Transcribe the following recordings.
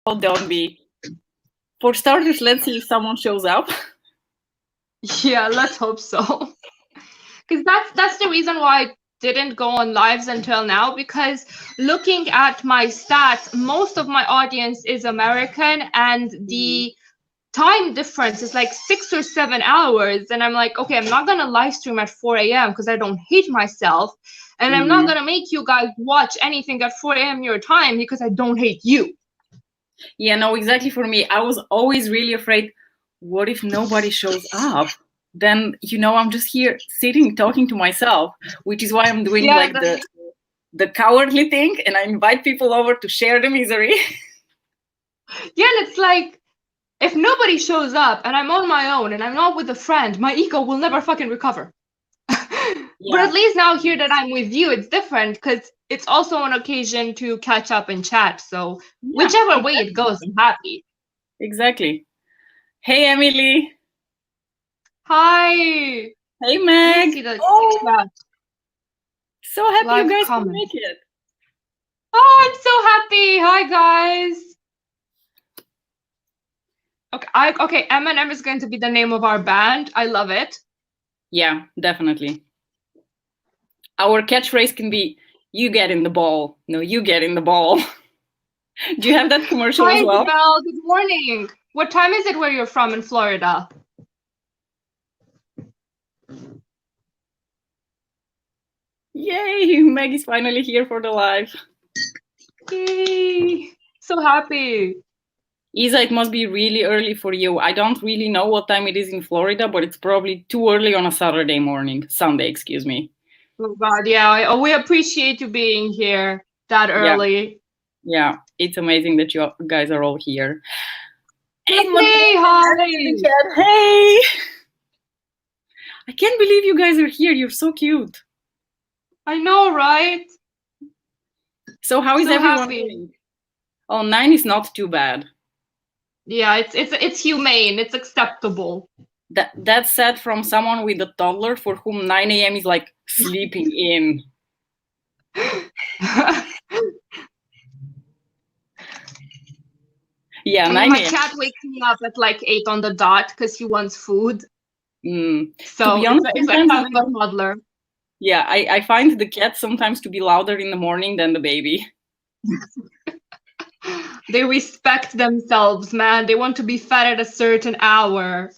don't be. For starters, let's see if someone shows up. Yeah, let's hope so. Because that's the reason why I didn't go on lives until now, because looking at my stats, most of my audience is American, and the time difference is like 6 or 7 hours. And I'm like, okay, I'm not gonna live stream at 4 a.m. because I don't hate myself. And I'm not gonna make you guys watch anything at 4 a.m. your time because I don't hate you. Yeah, no, exactly. For me, I was always really afraid, what if nobody shows up? Then, I'm just here sitting, talking to myself, which is why I'm doing the cowardly thing, and I invite people over to share the misery. Yeah, and it's like, if nobody shows up and I'm on my own and I'm not with a friend, my ego will never fucking recover. But at least now here that I'm with you, it's different because it's also an occasion to catch up and chat. So whichever way it goes, I'm happy. Exactly. Hey, Emily. Hi. Hey, Meg. So happy Live you guys comment. can make it. Oh, I'm so happy. Hi, guys. Okay, M&M is going to be the name of our band. I love it. Yeah, definitely. Our catchphrase can be, you get in the ball. No, you get in the ball. Do you have that commercial as well? Hi, Isabel. Good morning. What time is it where you're from in Florida? Yay, Maggie's finally here for the live. Yay, so happy. Isa, it must be really early for you. I don't really know what time it is in Florida, but it's probably too early on a Sunday, excuse me. Oh God, yeah, we appreciate you being here that early. Yeah, it's amazing that you guys are all here. Hey, hi. Hey! I can't believe you guys are here. You're so cute. I know, right? So how is everyone doing? Oh, 9 is not too bad. Yeah, it's humane. It's acceptable. That's said from someone with a toddler for whom 9 a.m. is like sleeping in. Yeah, 9 a.m. My cat wakes me up at like 8 on the dot because he wants food. So to be honest, it's like having a toddler. Yeah, I find the cat sometimes to be louder in the morning than the baby. They respect themselves, man. They want to be fed at a certain hour.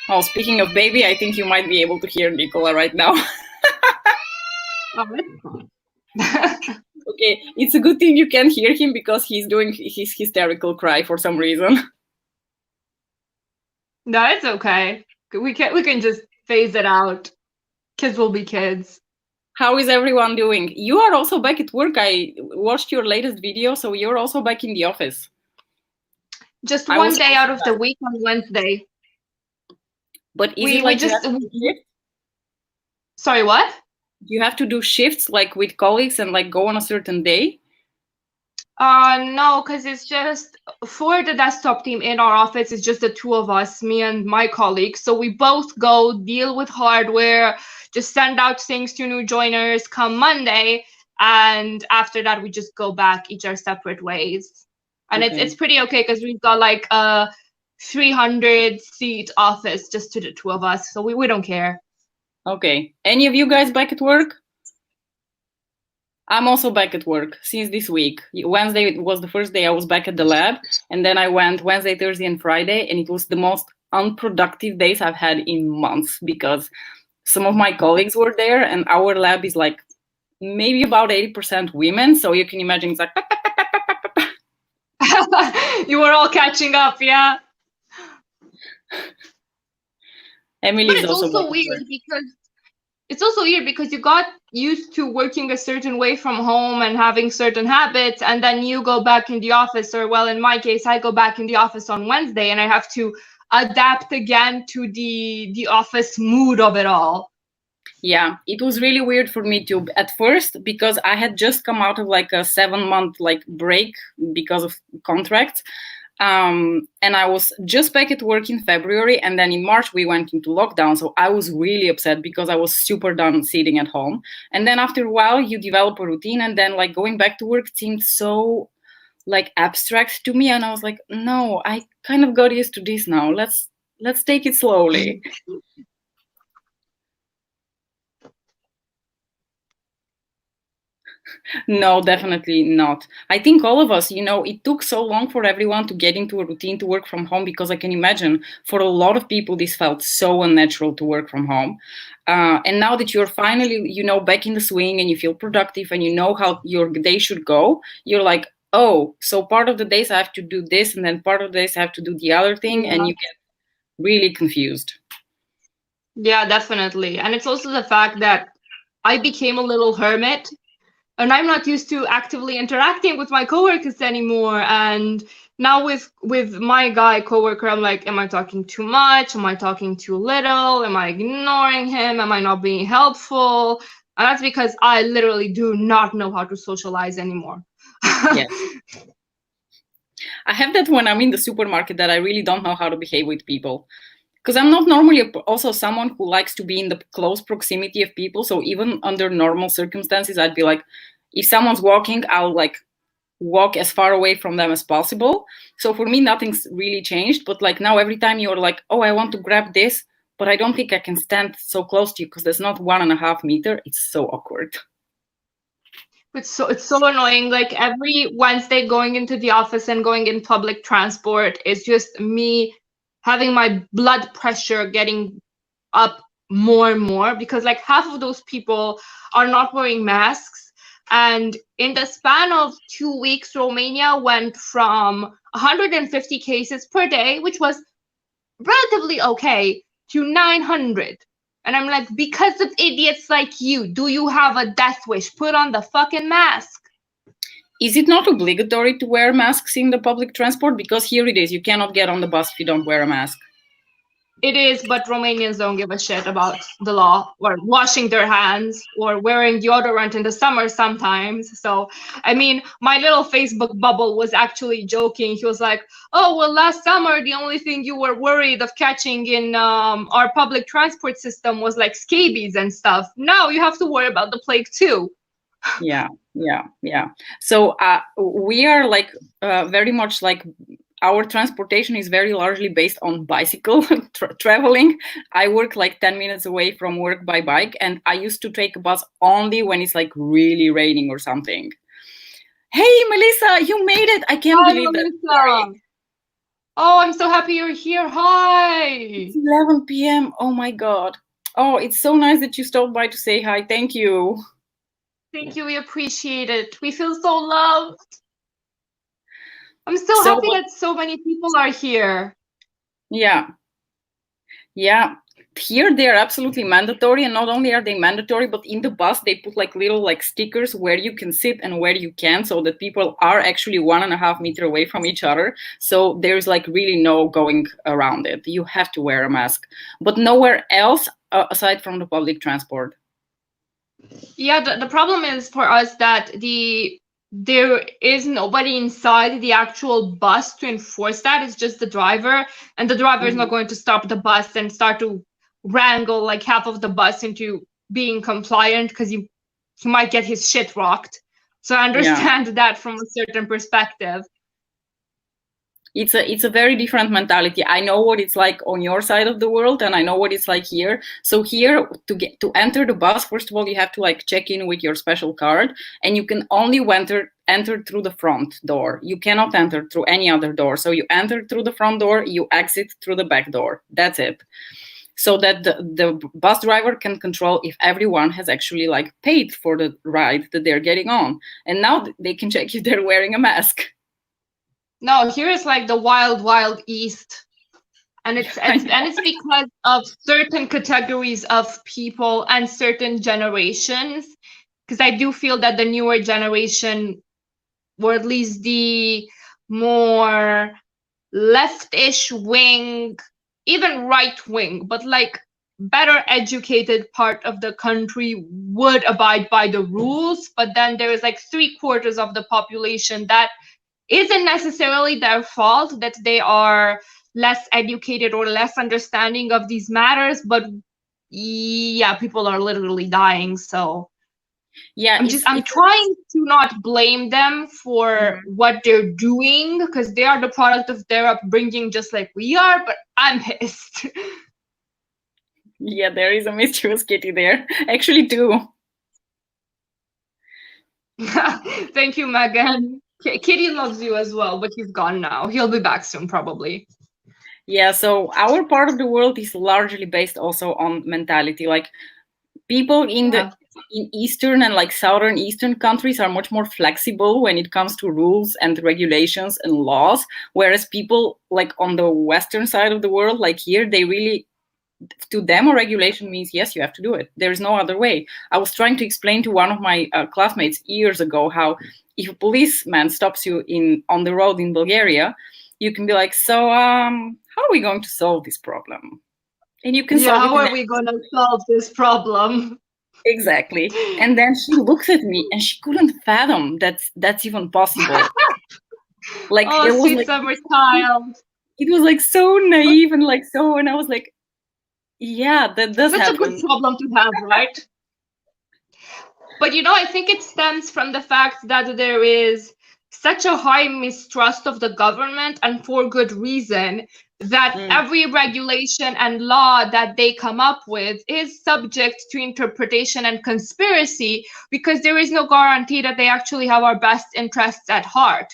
Oh, speaking of baby, I think you might be able to hear Nicola right now. Okay, it's a good thing you can hear him because he's doing his hysterical cry for some reason. No, it's okay. We can just phase it out. Kids will be kids. How is everyone doing? You are also back at work. I watched your latest video, so you're also back in the office. Just one day out of the week on Wednesday. But is it like Sorry, what? Do you have to do shifts like with colleagues and like go on a certain day? No, because it's just for the desktop team in our office, it's just the two of us, me and my colleagues. So we both go deal with hardware, just send out things to new joiners come Monday. And after that, we just go back each our separate ways. And it's pretty okay because we've got like a 300-seat office just to the two of us. So we don't care. Okay. Any of you guys back at work? I'm also back at work since this week. Wednesday was the first day I was back at the lab. And then I went Wednesday, Thursday, and Friday. And it was the most unproductive days I've had in months because some of my colleagues were there and our lab is like maybe about 80% women. So you can imagine it's like... You were all catching up, yeah? Emily is also weird because it's also weird because you got used to working a certain way from home and having certain habits, and then you go back in the office, or well, in my case, I go back in the office on Wednesday and I have to adapt again to the office mood of it all. Yeah, it was really weird for me too at first because I had just come out of like a 7-month like break because of contracts. And I was just back at work in February, and then in March we went into lockdown. So I was really upset because I was super done sitting at home. And then after a while you develop a routine, and then like going back to work seemed so like abstract to me, and I was like, no, I kind of got used to this now. Let's take it slowly. No, definitely not. I think all of us, it took so long for everyone to get into a routine to work from home, because I can imagine for a lot of people this felt so unnatural to work from home. And now that you're finally, back in the swing and you feel productive and you know how your day should go, you're like, oh, so part of the days I have to do this, and then part of the days I have to do the other thing, Yeah. and you get really confused. Yeah, definitely. And it's also the fact that I became a little hermit, and I'm not used to actively interacting with my coworkers anymore. And now with my guy coworker, I'm like, am I talking too much? Am I talking too little? Am I ignoring him? Am I not being helpful? And that's because I literally do not know how to socialize anymore. Yes. I have that when I'm in the supermarket, that I really don't know how to behave with people. Because I'm not normally also someone who likes to be in the close proximity of people. So even under normal circumstances, I'd be like, if someone's walking, I'll like walk as far away from them as possible. So for me, nothing's really changed. But like now, every time you're like, oh, I want to grab this, but I don't think I can stand so close to you because there's not 1.5 meters. It's so awkward. It's so annoying. Like every Wednesday going into the office and going in public transport is just me having my blood pressure getting up more and more, because like half of those people are not wearing masks. And in the span of 2 weeks, Romania went from 150 cases per day, which was relatively okay, to 900. And I'm like, because of idiots like you, do you have a death wish? Put on the fucking mask. Is it not obligatory to wear masks in the public transport? Because here it is. You cannot get on the bus if you don't wear a mask. It is, but Romanians don't give a shit about the law, or washing their hands, or wearing deodorant in the summer sometimes. So, I mean, my little Facebook bubble was actually joking. He was like, oh, well, last summer, the only thing you were worried of catching in our public transport system was like scabies and stuff. Now you have to worry about the plague too. Yeah. So we are like very much like, our transportation is very largely based on bicycle traveling. I work like 10 minutes away from work by bike, and I used to take a bus only when it's like really raining or something. Hey, Melissa, you made it. I can't believe Melissa. that. Sorry. Oh, I'm so happy you're here. Hi. It's 11 p.m. Oh my God. Oh, it's so nice that you stopped by to say hi. Thank you. Thank you. We appreciate it. We feel so loved. I'm so happy that so many people are here. Yeah. Here they are absolutely mandatory, and not only are they mandatory, but in the bus they put like little like stickers where you can sit and where you can, so that people are actually 1.5 meters away from each other. So there's like really no going around it. You have to wear a mask, but nowhere else aside from the public transport. Yeah, the problem is for us that there is nobody inside the actual bus to enforce that. It's just the driver, and the driver is not going to stop the bus and start to wrangle like half of the bus into being compliant, because he might get his shit rocked. So I understand that from a certain perspective. It's a very different mentality. I know what it's like on your side of the world, and I know what it's like here. So here, to enter the bus, first of all, you have to like check in with your special card, and you can only enter through the front door. You cannot enter through any other door. So you enter through the front door, you exit through the back door. That's it. So that the bus driver can control if everyone has actually like paid for the ride that they're getting on. And now they can check if they're wearing a mask. No, here is like the wild, wild east. And it's because of certain categories of people and certain generations. Because I do feel that the newer generation, or at least the more left-ish wing, even right wing, but like better educated part of the country would abide by the rules. But then there is like 3/4 of the population that isn't necessarily their fault, that they are less educated or less understanding of these matters, but yeah, people are literally dying. So Yeah, I'm trying to not blame them for what they're doing, because they are the product of their upbringing, just like we are. But I'm pissed. Yeah, there is a mischievous kitty there. Actually, two. Thank you, Megan. Kitty loves you as well, but he's gone now. He'll be back soon, probably. Yeah, so our part of the world is largely based also on mentality. Like people in Eastern and like Southern Eastern countries are much more flexible when it comes to rules and regulations and laws, whereas people like on the Western side of the world, like here, they really, to them a regulation means yes, you have to do it. There's no other way. I was trying to explain to one of my classmates years ago how if a policeman stops you on the road in Bulgaria, you can be like, so how are we going to solve this problem? And you can solve it. How are we going to solve this problem? Exactly. And then she looks at me and she couldn't fathom that's even possible. Like oh, it was sweet like summer child. it was like so naive and like so, and I was like, yeah, that does Such happen. a good problem to have, right? But I think it stems from the fact that there is such a high mistrust of the government, and for good reason, that every regulation and law that they come up with is subject to interpretation and conspiracy, because there is no guarantee that they actually have our best interests at heart.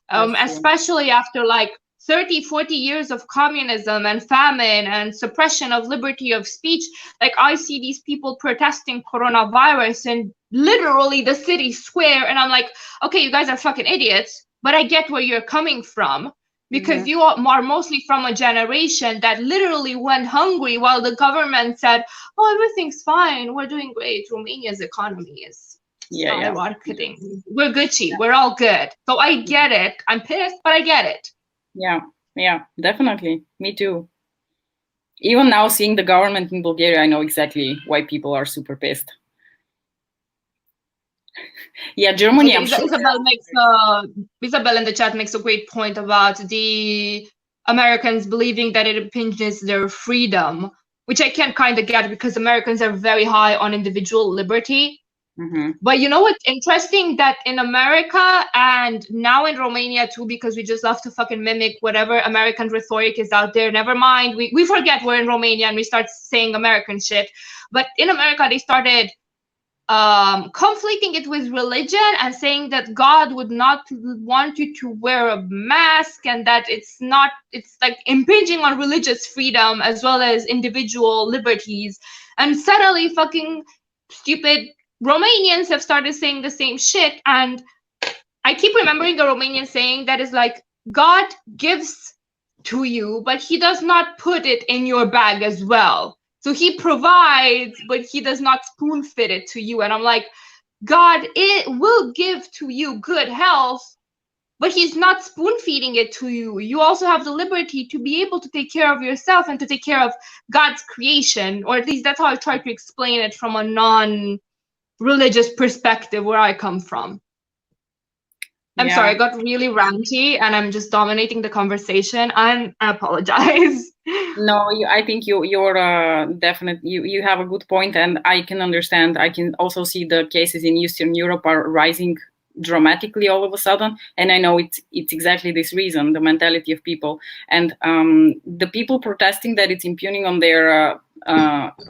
Especially after like 30, 40 years of communism and famine and suppression of liberty of speech. Like I see these people protesting coronavirus in literally the city square, and I'm like, okay, you guys are fucking idiots, but I get where you're coming from, because you are mostly from a generation that literally went hungry while the government said, oh, everything's fine, we're doing great, Romania's economy is skyrocketing, we're Gucci, we're all good. So I get it. I'm pissed, but I get it. Yeah, definitely. Me too. Even now, seeing the government in Bulgaria, I know exactly why people are super pissed. Yeah, Germany. Okay, Isabel in the chat makes a great point about the Americans believing that it impinges their freedom, which I can kind of get, because Americans are very high on individual liberty. But you know what's interesting? That in America and now in Romania too, because we just love to fucking mimic whatever American rhetoric is out there. Never mind, we forget we're in Romania and we start saying American shit. But in America, they started conflating it with religion and saying that God would not want you to wear a mask, and that it's like impinging on religious freedom as well as individual liberties. And suddenly fucking stupid Romanians have started saying the same shit. And I keep remembering a Romanian saying that is like, God gives to you, but he does not put it in your bag as well. So he provides, but he does not spoon fit it to you. And I'm like, God, it will give to you good health, but he's not spoon feeding it to you. You also have the liberty to be able to take care of yourself and to take care of God's creation, or at least that's how I try to explain it from a non-religious perspective where I come from. I'm sorry, I got really ranty and I'm just dominating the conversation. I apologize. No, I think you're definitely, you have a good point, and I can understand. I can also see the cases in Eastern Europe are rising dramatically all of a sudden, and I know it's exactly this reason, the mentality of people, and the people protesting that it's impugning on their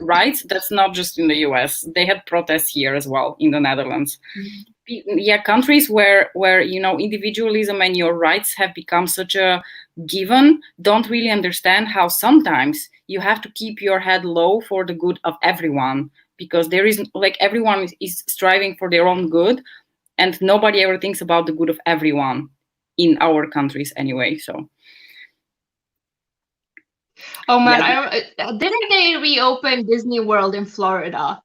rights. That's not just in the US. They had protests here as well in the Netherlands. Yeah, countries where individualism and your rights have become such a given don't really understand how sometimes you have to keep your head low for the good of everyone, because there is like everyone is striving for their own good, and nobody ever thinks about the good of everyone in our countries anyway. So oh man, didn't they reopen Disney World in Florida?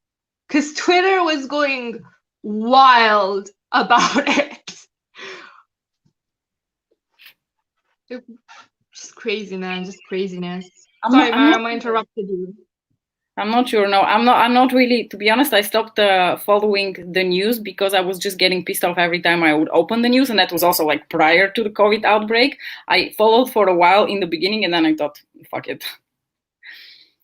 Because Twitter was going wild about it. Just crazy, man. Just craziness. Sorry, Mara, I interrupted you. I'm not sure. No, I'm not really. To be honest, I stopped following the news because I was just getting pissed off every time I would open the news, and that was also like prior to the COVID outbreak. I followed for a while in the beginning, and then I thought, fuck it.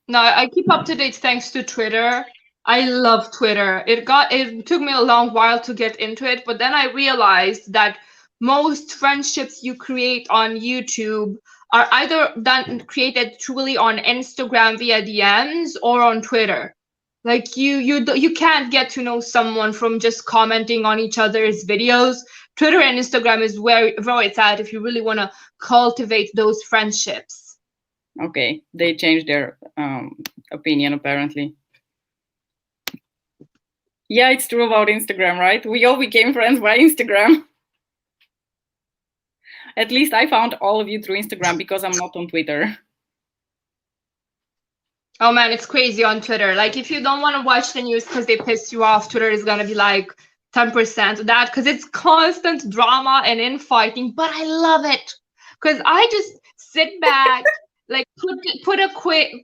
No, I keep up to date thanks to Twitter. I love Twitter. It took me a long while to get into it, but then I realized that most friendships you create on YouTube are either created truly on Instagram via DMs or on Twitter. Like you can't get to know someone from just commenting on each other's videos. Twitter and Instagram is where it's at if you really want to cultivate those friendships. Okay, they changed their opinion apparently. Yeah, it's true about Instagram, right? We all became friends by Instagram. At least I found all of you through Instagram because I'm not on Twitter. Oh man, it's crazy on Twitter. Like, if you don't want to watch the news because they piss you off, Twitter is gonna be like 10% of that because it's constant drama and infighting. But I love it because I just sit back, like put a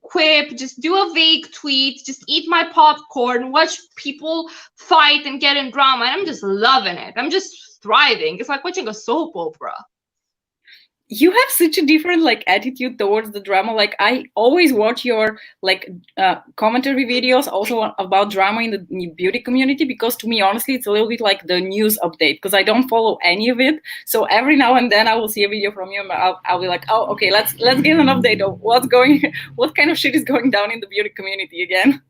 quip, just do a vague tweet, just eat my popcorn, watch people fight and get in drama, and I'm just loving it. I'm just thriving. It's like watching a soap opera. You have such a different like attitude towards the drama. Like I always watch your like commentary videos also about drama in the beauty community, because to me honestly it's a little bit like the news update, because I don't follow any of it. So every now and then I will see a video from you and I'll be like, oh okay, let's give an update of what's going what kind of shit is going down in the beauty community again.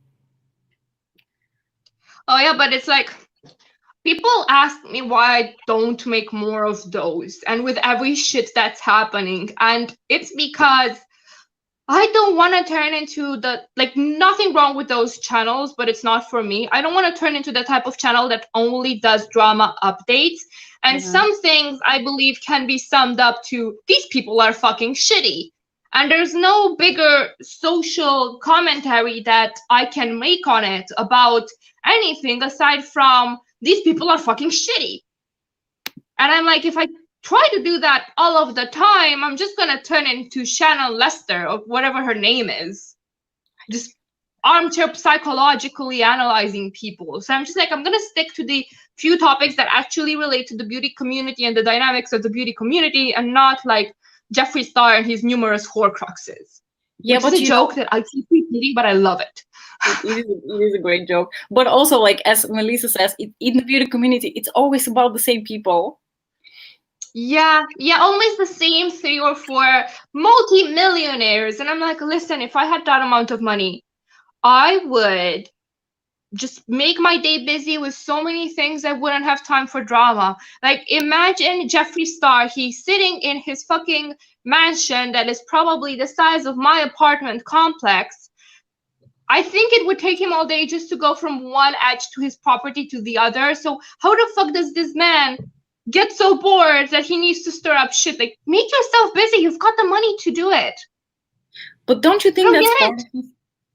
Oh yeah, but it's like, people ask me why I don't make more of those, and with every shit that's happening, and it's because I don't want to turn into the, like, nothing wrong with those channels, but it's not for me. I don't want to turn into the type of channel that only does drama updates. And some things I believe can be summed up to, these people are fucking shitty. And there's no bigger social commentary that I can make on it about anything aside from, these people are fucking shitty. And I'm like, if I try to do that all of the time, I'm just gonna turn into Shannon Lester or whatever her name is. Just armchair psychologically analyzing people. So I'm just like, I'm gonna stick to the few topics that actually relate to the beauty community and the dynamics of the beauty community, and not like Jeffree Star and his numerous horcruxes. Yeah, which is a joke that I keep repeating, but I love it. It is a great joke. But also, like as Melissa says, in the beauty community, it's always about the same people. Yeah, always the same 3 or 4 multi-millionaires. And I'm like, listen, if I had that amount of money, I would just make my day busy with so many things. I wouldn't have time for drama. Like, imagine Jeffree Star, he's sitting in his fucking mansion that is probably the size of my apartment complex. I think it would take him all day just to go from one edge to his property to the other. So how the fuck does this man get so bored that he needs to stir up shit? Like, make yourself busy. You've got the money to do it. But don't you think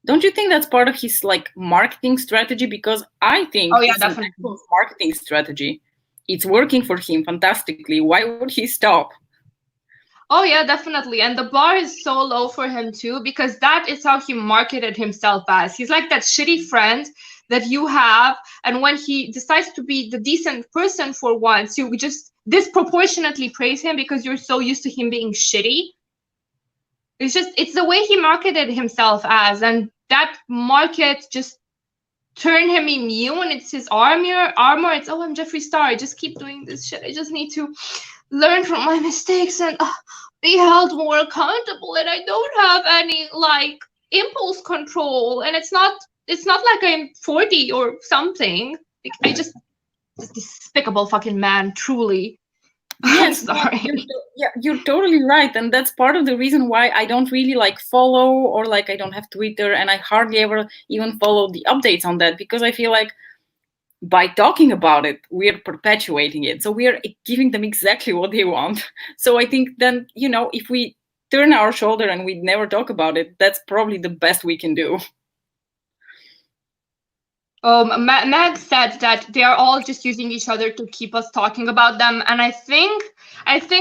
don't you think that's part of his like marketing strategy? Because I think it's definitely an marketing strategy. It's working for him fantastically. Why would he stop? Oh yeah, definitely. And the bar is so low for him too, because that is how he marketed himself as. He's like that shitty friend that you have, and when he decides to be the decent person for once, you just disproportionately praise him because you're so used to him being shitty. It's the way he marketed himself as, and that market just turned him immune. It's his armor. It's, oh, I'm Jeffree Star, I just keep doing this shit. I just need to learn from my mistakes and be held more accountable, and I don't have any like impulse control, and it's not like I'm 40 or something. Like, this despicable fucking man, truly. Yes, I'm sorry. You're totally right, and that's part of the reason why I don't really like follow, or like I don't have Twitter, and I hardly ever even follow the updates on that, because I feel like by talking about it, we're perpetuating it. So we're giving them exactly what they want. So I think then, if we turn our shoulder and we never talk about it, that's probably the best we can do. Meg said that they are all just using each other to keep us talking about them. And I think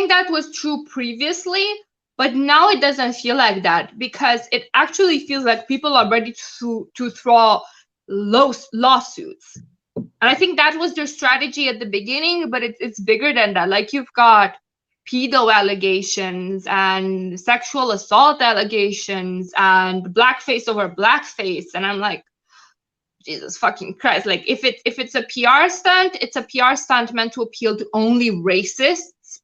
that was true previously, but now it doesn't feel like that, because it actually feels like people are ready to throw lawsuits. And I think that was their strategy at the beginning, but it's bigger than that. Like, you've got pedo allegations and sexual assault allegations and blackface over blackface. And I'm like, Jesus fucking Christ. Like if it's a PR stunt, it's a PR stunt meant to appeal to only racists.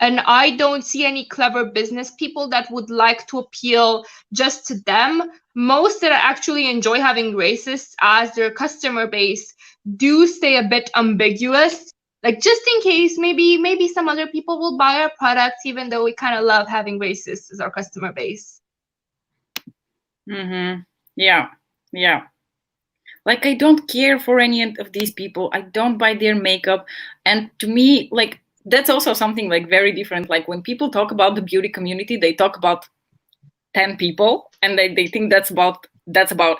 And I don't see any clever business people that would like to appeal just to them. Most that actually enjoy having racists as their customer base do stay a bit ambiguous. Like just in case, maybe some other people will buy our products, even though we kind of love having racists as our customer base. Yeah. Like, I don't care for any of these people. I don't buy their makeup. And to me, like, that's also something like very different. Like when people talk about the beauty community, they talk about 10 people and they think that's about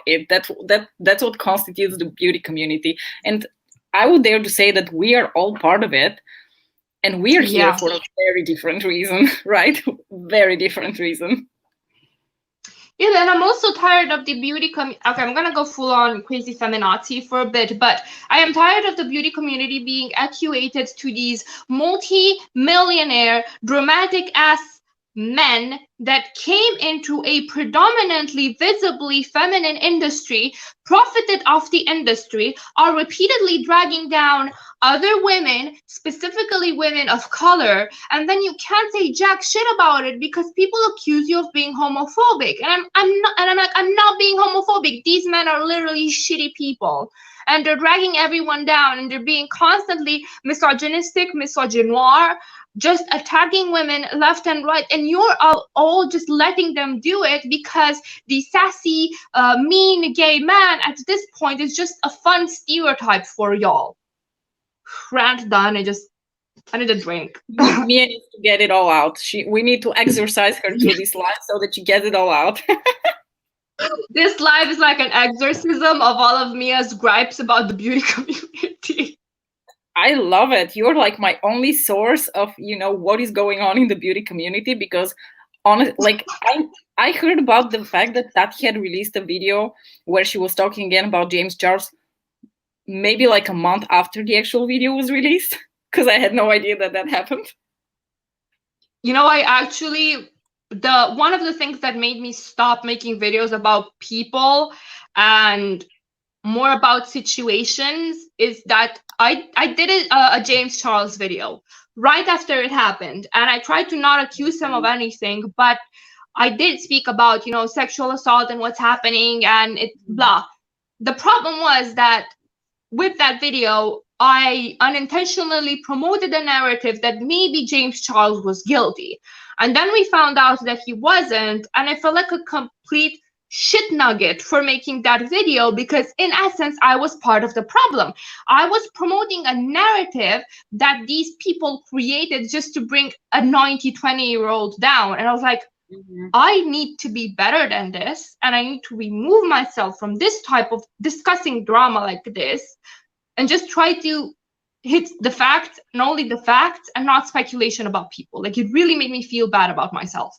it. That's what constitutes the beauty community. And I would dare to say that we are all part of it. And we're here for a very different reason, right? Very different reason. Yeah, and I'm also tired of the beauty okay, I'm gonna go full on crazy feminazi for a bit, but I am tired of the beauty community being equated to these multi-millionaire dramatic ass men that came into a predominantly visibly feminine industry, profited off the industry, are repeatedly dragging down other women, specifically women of color, and then you can't say jack shit about it because people accuse you of being homophobic. And I'm not being homophobic. These men are literally shitty people. And they're dragging everyone down and they're being constantly misogynistic, misogynoir, just attacking women left and right, and you're all just letting them do it because the sassy, mean gay man at this point is just a fun stereotype for y'all. Rant done. I need a drink. Mia needs to get it all out. We need to exercise her through this live so that she gets it all out. This live is like an exorcism of all of Mia's gripes about the beauty community. I love it. You're like my only source of, what is going on in the beauty community, because honestly, like I heard about the fact that Tati had released a video where she was talking again about James Charles maybe like a month after the actual video was released, because I had no idea that happened. I actually, one of the things that made me stop making videos about people and more about situations is that I did a James Charles video right after it happened, and I tried to not accuse him of anything, but I did speak about sexual assault and what's happening and it blah. The problem was that with that video, I unintentionally promoted a narrative that maybe James Charles was guilty, and then we found out that he wasn't, and I felt like a complete shit nugget for making that video because in essence I was part of the problem. I was promoting a narrative that these people created just to bring a 20-year-old down, and I was like, I need to be better than this, and I need to remove myself from this type of discussing drama like this and just try to hit the facts and only the facts and not speculation about people. Like, it really made me feel bad about myself.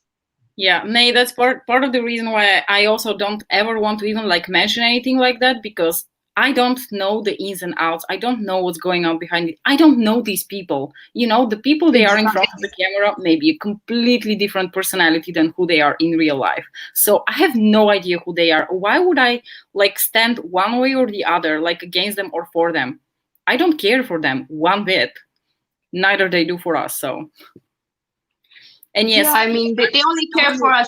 Yeah, Nay, that's part of the reason why I also don't ever want to even like mention anything like that, because I don't know the ins and outs. I don't know what's going on behind it. I don't know these people. The people they are in front of the camera may be a completely different personality than who they are in real life. So I have no idea who they are. Why would I like stand one way or the other, like against them or for them? I don't care for them one bit. Neither they do for us. So. And yes, yeah, I mean, they only care for us.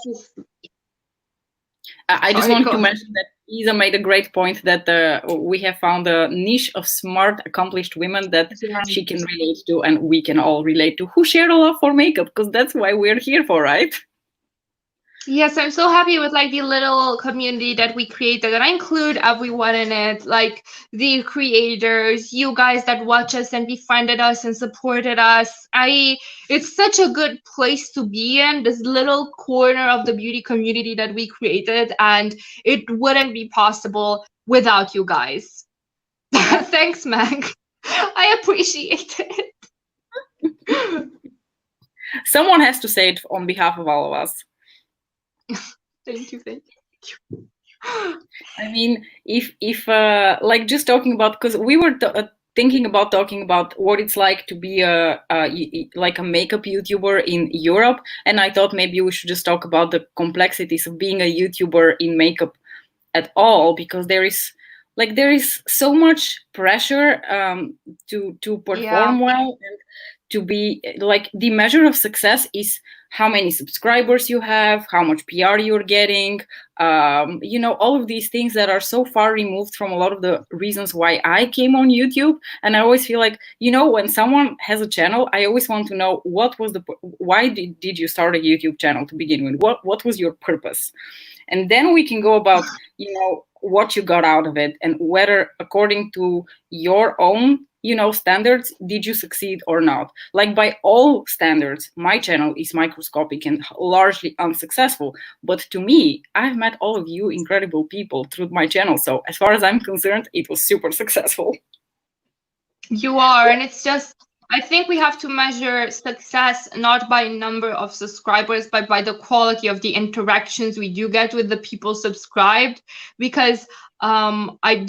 I just wanted to mention that Isa made a great point that we have found a niche of smart, accomplished women that she can relate to, and we can all relate to, who share a love for makeup, because that's why we're here for, right? Yes, I'm so happy with like the little community that we created, and I include everyone in it, like the creators, you guys that watch us and befriended us and supported us. It's such a good place to be in, this little corner of the beauty community that we created, and it wouldn't be possible without you guys. Thanks, Meg. I appreciate it. Someone has to say it on behalf of all of us. Thank you. I mean, if like just talking about, because we were thinking about talking about what it's like to be like a makeup YouTuber in Europe, and I thought maybe we should just talk about the complexities of being a YouTuber in makeup at all, because there is like there is so much pressure to Yeah. perform well, and to be like, the measure of success is how many subscribers you have, how much PR you're getting, you know, all of these things that are so far removed from a lot of the reasons why I came on YouTube. And I always feel like, you know, when someone has a channel, I always want to know what was why did you start a YouTube channel to begin with? What was your purpose? And then we can go about, you know, what you got out of it, and whether according to your own, you know, standards, did you succeed or not. Like, by all standards, my channel is microscopic and largely unsuccessful, but to me, I've met all of you incredible people through my channel, so as far as I'm concerned, it was super successful. You are, and it's just, I think we have to measure success not by number of subscribers, but by the quality of the interactions we do get with the people subscribed. Because I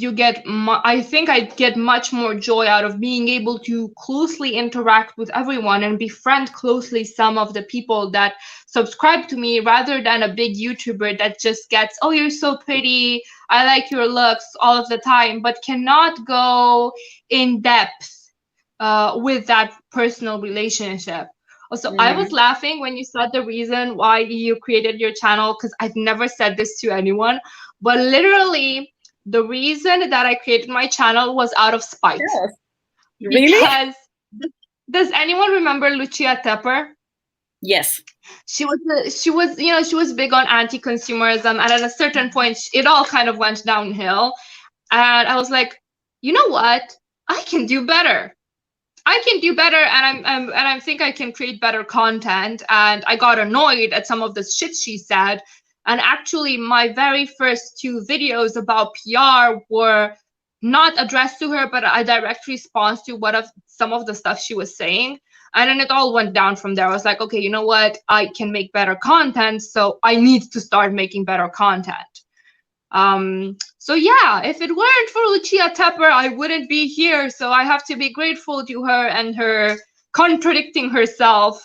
think I get much more joy out of being able to closely interact with everyone and befriend closely some of the people that subscribe to me, rather than a big YouTuber that just gets, oh, you're so pretty, I like your looks all of the time, but cannot go in depth with that personal relationship. Also, I was laughing when you said the reason why you created your channel, because I've never said this to anyone, but literally the reason that I created my channel was out of spite. Yes. Really? Because does anyone remember Lucia Tepper? Yes. She was big on anti-consumerism, and at a certain point it all kind of went downhill. And I was like, you know what? I can do better. I can do better, and I think I can create better content. And I got annoyed at some of the shit she said. And actually, my very first 2 videos about PR were not addressed to her, but a direct response to some of the stuff she was saying. And then it all went down from there. I was like, okay, you know what? I can make better content, so I need to start making better content. So yeah, if it weren't for Lucia Tepper, I wouldn't be here. So I have to be grateful to her and her contradicting herself,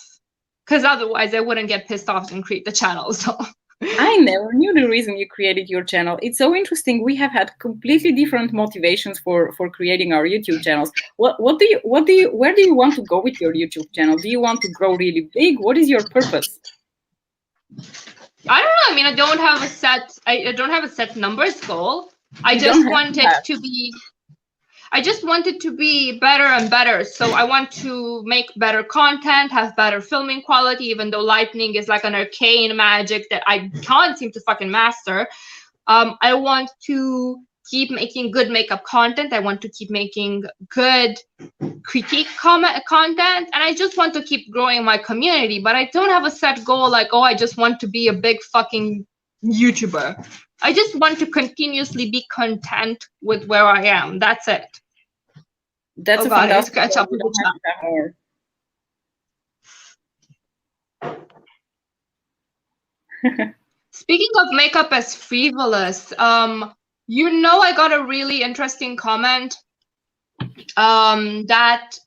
because otherwise I wouldn't get pissed off and create the channel. So I never knew the reason you created your channel. It's so interesting. We have had completely different motivations for creating our YouTube channels. Where do you want to go with your YouTube channel? Do you want to grow really big? What is your purpose? I don't know. I mean, I don't have a set numbers goal. I just wanted to be better and better. So I want to make better content, have better filming quality, even though lighting is like an arcane magic that I can't seem to fucking master. I want to keep making good makeup content. I want to keep making good critique content, and I just want to keep growing my community. But I don't have a set goal like, oh, I just want to be a big fucking YouTuber. I just want to continuously be content with where I am. That's it. That's fantastic. Catch up with the Speaking of makeup as frivolous, I got a really interesting comment that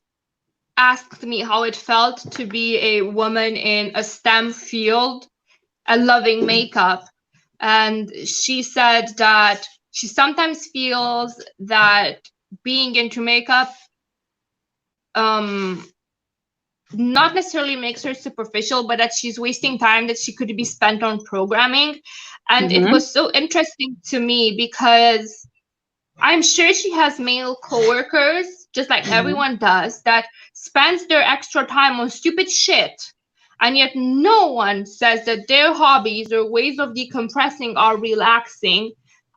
asked me how it felt to be a woman in a STEM field and loving makeup. And she said that she sometimes feels that being into makeup not necessarily makes her superficial, but that she's wasting time that she could be spent on programming. And it was so interesting to me because I'm sure she has male coworkers, just like everyone does, that spends their extra time on stupid shit. And yet no one says that their hobbies or ways of decompressing are relaxing.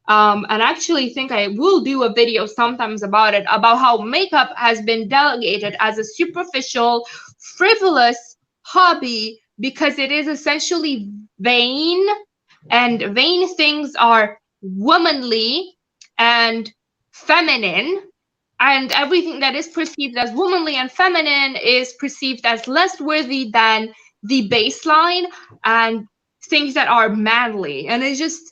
And I actually think I will do a video sometimes about it, about how makeup has been delegated as a superficial, frivolous hobby because it is essentially vain, and vain things are womanly and feminine, and everything that is perceived as womanly and feminine is perceived as less worthy than the baseline and things that are manly. And it just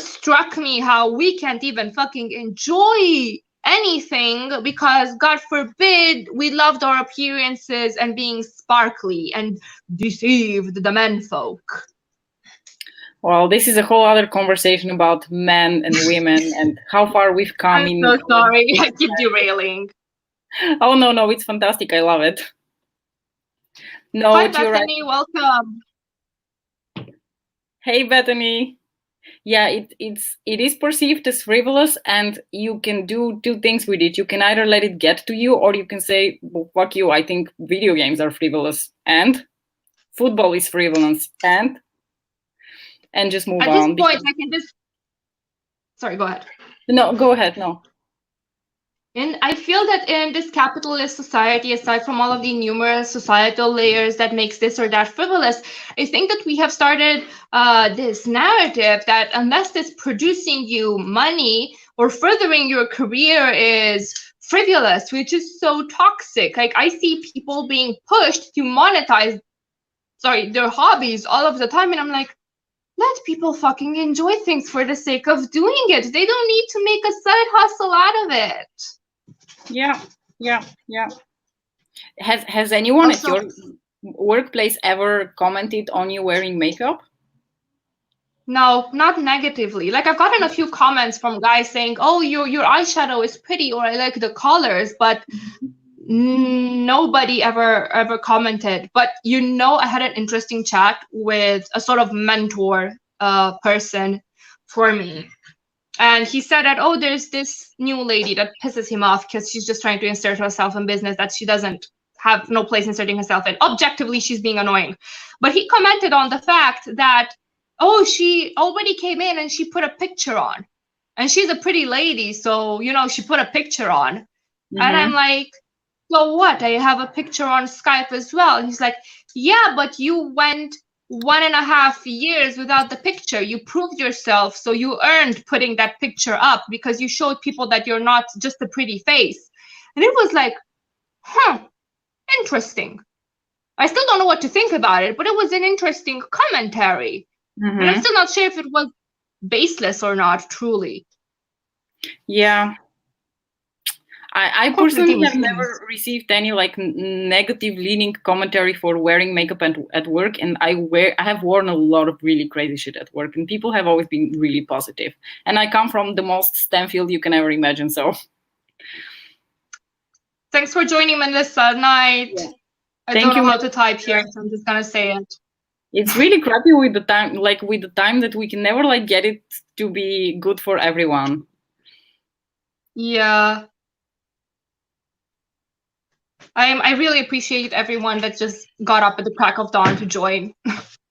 struck me how we can't even fucking enjoy anything because, God forbid, we loved our appearances and being sparkly and deceived the menfolk. Well, this is a whole other conversation about men and women and how far we've come I'm in. so sorry. I keep derailing. Oh, no, it's fantastic. I love it. No, Hi, you're right. Bethany. Welcome. Hey, Bethany. Yeah, it is perceived as frivolous, and you can do two things with it. You can either let it get to you, or you can say, well, fuck you, I think video games are frivolous, and football is frivolous, and just move At this on. point, I can just. Sorry, go ahead. No, go ahead, no. And I feel that in this capitalist society, aside from all of the numerous societal layers that makes this or that frivolous, I think that we have started this narrative that unless it's producing you money or furthering your career is frivolous, which is so toxic. Like I see people being pushed to monetize, their hobbies all of the time, and I'm like, let people fucking enjoy things for the sake of doing it. They don't need to make a side hustle out of it. Yeah. Has anyone at your workplace ever commented on you wearing makeup? No, not negatively. Like I've gotten a few comments from guys saying, "Oh, your eyeshadow is pretty," or "I like the colors," but nobody ever commented. But I had an interesting chat with a sort of mentor person for me. And he said that, oh, there's this new lady that pisses him off because she's just trying to insert herself in business that she doesn't have no place inserting herself in. Objectively, she's being annoying. But he commented on the fact that, oh, she already came in and she put a picture on. And she's a pretty lady, so, she put a picture on. Mm-hmm. And I'm like, so what? I have a picture on Skype as well. And he's like, yeah, but you went 1.5 years without the picture. You proved yourself, so you earned putting that picture up because you showed people that you're not just a pretty face. And it was like, interesting. I still don't know what to think about it, but it was an interesting commentary. Mm-hmm. And I'm still not sure if it was baseless or not, truly. Yeah. I personally have never received any negative leaning commentary for wearing makeup at work, and I have worn a lot of really crazy shit at work, and people have always been really positive. And I come from the most STEM field you can ever imagine, so. Thanks for joining, Melissa. Night. Yeah. I don't know how to type here, so I'm just gonna say it. It's really crappy with the time, that we can never get it to be good for everyone. Yeah. I really appreciate everyone that just got up at the crack of dawn to join.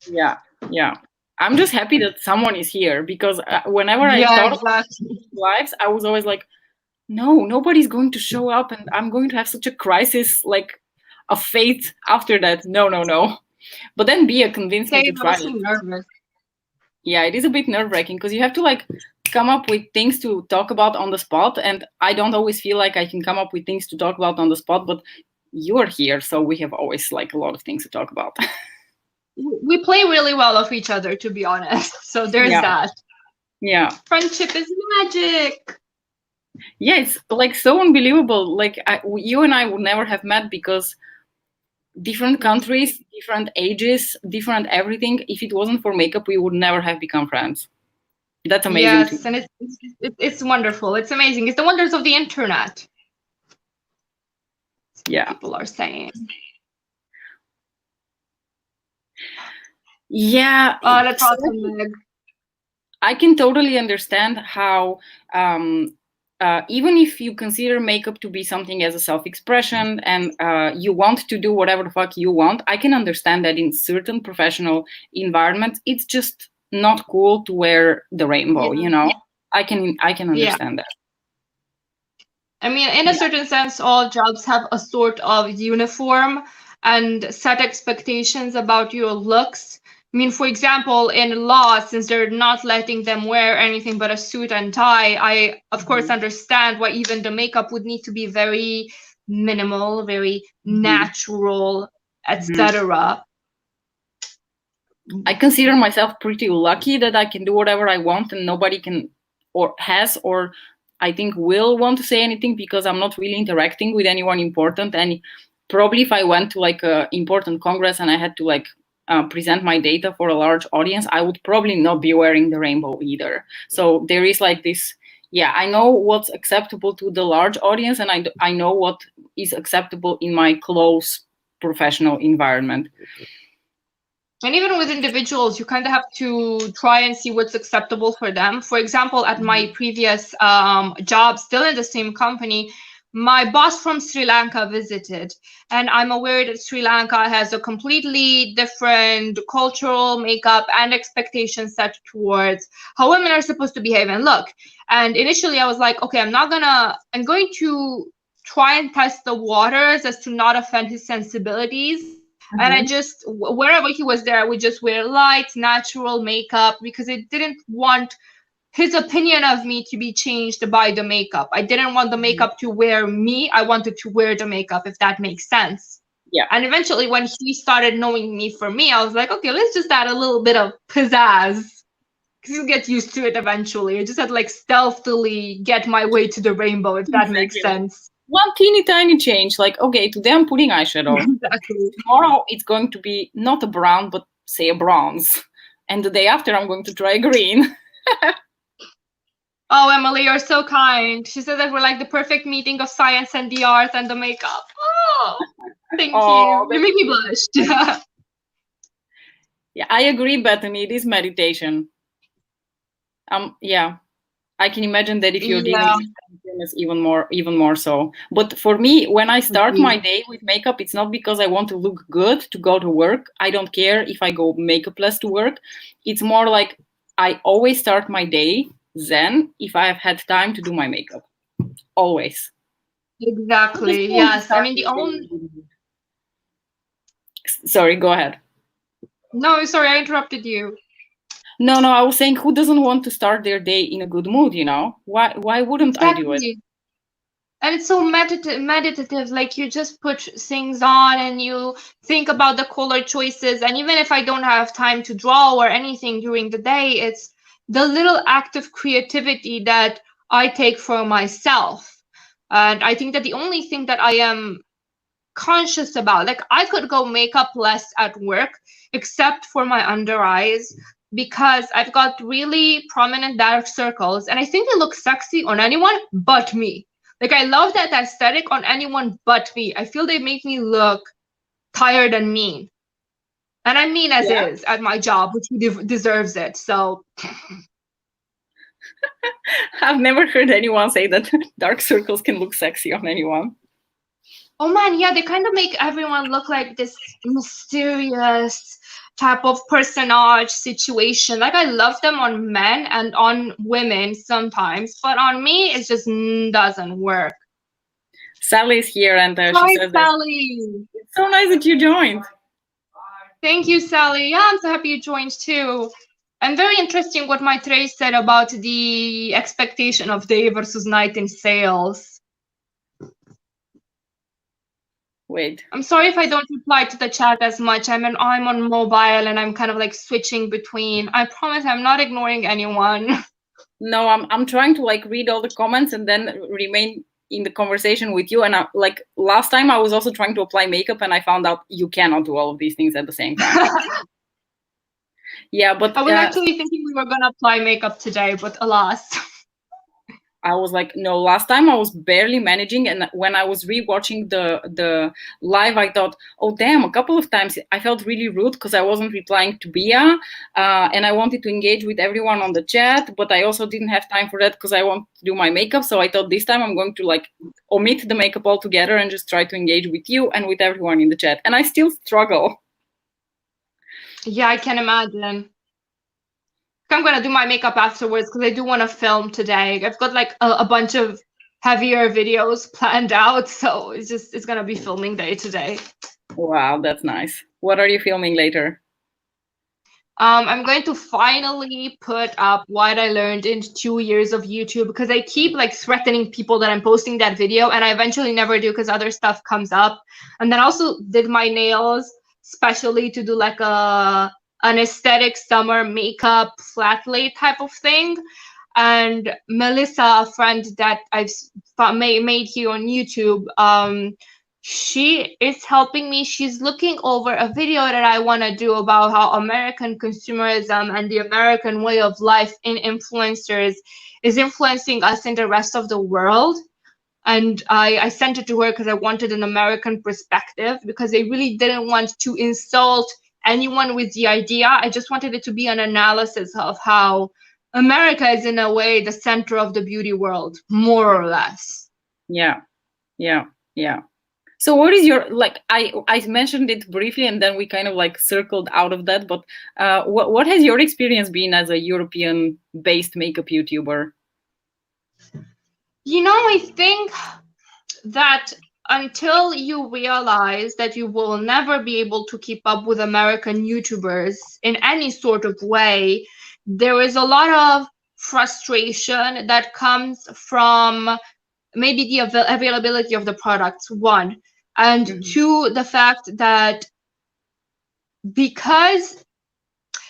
Yeah. I'm just happy that someone is here, because whenever I thought about lives, I was always like, no, nobody's going to show up, and I'm going to have such a crisis, of faith after that. No. But then Bia convinced me to try it. Nervous. Yeah, it is a bit nerve-wracking because you have to come up with things to talk about on the spot, and I don't always feel like I can come up with things to talk about on the spot, but you're here, so we have always a lot of things to talk about. We play really well off each other, to be honest, so there's that. Yeah. Friendship is magic. Yeah, it's so unbelievable. You and I would never have met because different countries, different ages, different everything. If it wasn't for makeup, we would never have become friends. That's amazing. Yes, and it's wonderful. It's amazing. It's the wonders of the internet. Yeah. People are saying. Yeah. That's awesome, Meg. I can totally understand how even if you consider makeup to be something as a self-expression and you want to do whatever the fuck you want, I can understand that in certain professional environments, it's just not cool to wear the rainbow, I can understand that. I mean, in a certain sense, all jobs have a sort of uniform and set expectations about your looks. I mean, for example, in law, since they're not letting them wear anything but a suit and tie, I, of course, understand why even the makeup would need to be very minimal, very natural, etc. I consider myself pretty lucky that I can do whatever I want and nobody can or I think will want to say anything because I'm not really interacting with anyone important. And probably if I went to a important congress and I had to present my data for a large audience, I would probably not be wearing the rainbow either. So there is like this, yeah, I know what's acceptable to the large audience, and I know what is acceptable in my close professional environment. And even with individuals, you kind of have to try and see what's acceptable for them. For example, at my previous job, still in the same company, my boss from Sri Lanka visited, and I'm aware that Sri Lanka has a completely different cultural makeup and expectations set towards how women are supposed to behave and look. And initially I was like, okay, I'm going to try and test the waters as to not offend his sensibilities. And I just, wherever he was there, I would just wear light, natural makeup because I didn't want his opinion of me to be changed by the makeup. I didn't want the makeup to wear me. I wanted to wear the makeup, if that makes sense. Yeah. And eventually when he started knowing me for me, I was like, okay, let's just add a little bit of pizzazz. Because you get used to it eventually. I just had to like stealthily get my way to the rainbow, if that makes sense. One teeny tiny change, like, okay, today I'm putting eyeshadow. Exactly. Tomorrow it's going to be not a brown, but say a bronze. And the day after I'm going to try green. Oh, Emily, you're so kind. She said that we're like the perfect meeting of science and the arts and the makeup. Oh, thank you. You make me blush. Yeah, I agree, Bethany. It is meditation. Yeah, I can imagine that if you're dealing with consumers, even more so. But for me, when I start my day with makeup, it's not because I want to look good to go to work. I don't care if I go makeupless to work. It's more like I always start my day zen if I have had time to do my makeup. Always. Exactly. Yes. I mean, Sorry, go ahead. No, sorry, I interrupted you. No, I was saying, who doesn't want to start their day in a good mood, you know? Why wouldn't I do it? And it's so meditative, like you just put things on and you think about the color choices. And even if I don't have time to draw or anything during the day, it's the little act of creativity that I take for myself. And I think that the only thing that I am conscious about, like I could go makeup less at work, except for my under eyes, because I've got really prominent dark circles and I think they look sexy on anyone but me. Like I love that aesthetic on anyone but me. I feel they make me look tired and mean. And I'm mean as is at my job, which deserves it. So I've never heard anyone say that dark circles can look sexy on anyone. Oh man, yeah, they kind of make everyone look like this mysterious type of personage situation. Like I love them on men and on women sometimes, but on me it just doesn't work. Sally's here and Hi, she says Sally. It's so nice that you joined. Thank you, Sally. Yeah, I'm so happy you joined too. And very interesting what my Trace said about the expectation of day versus night in sales. Wait. I'm sorry if I don't reply to the chat as much. I'm on mobile and I'm kind of like switching between. I promise I'm not ignoring anyone. No, I'm trying to like read all the comments and then remain in the conversation with you. And like last time I was also trying to apply makeup and I found out you cannot do all of these things at the same time. Yeah, but I was actually thinking we were gonna apply makeup today, but alas. I was like, no, last time I was barely managing. And when I was rewatching the live, I thought, oh, damn, a couple of times I felt really rude because I wasn't replying to Bia. And I wanted to engage with everyone on the chat, but I also didn't have time for that because I want to do my makeup. So I thought this time I'm going to like omit the makeup altogether and just try to engage with you and with everyone in the chat. And I still struggle. Yeah, I can imagine. I'm gonna do my makeup afterwards because I do want to film today. I've got like a bunch of heavier videos planned out, so it's gonna be filming day today. Wow, that's nice. What are you filming later? I'm going to finally put up what I learned in 2 years of YouTube because I keep like threatening people that I'm posting that video and I eventually never do because other stuff comes up. And then also did my nails specially to do like an aesthetic summer makeup flat lay type of thing. And Melissa, a friend that I've made here on YouTube, she is helping me. She's looking over a video that I want to do about how American consumerism and the American way of life in influencers is influencing us in the rest of the world. And I sent it to her because I wanted an American perspective, because I really didn't want to insult anyone with the idea. I just wanted it to be an analysis of how America is in a way the center of the beauty world, more or less. Yeah, yeah, yeah. So what is your, like, I mentioned it briefly and then we kind of like circled out of that, but what has your experience been as a European based makeup YouTuber? You know, I think that until you realize that you will never be able to keep up with American YouTubers in any sort of way, there is a lot of frustration that comes from maybe the availability of the products, one, and two, the fact that because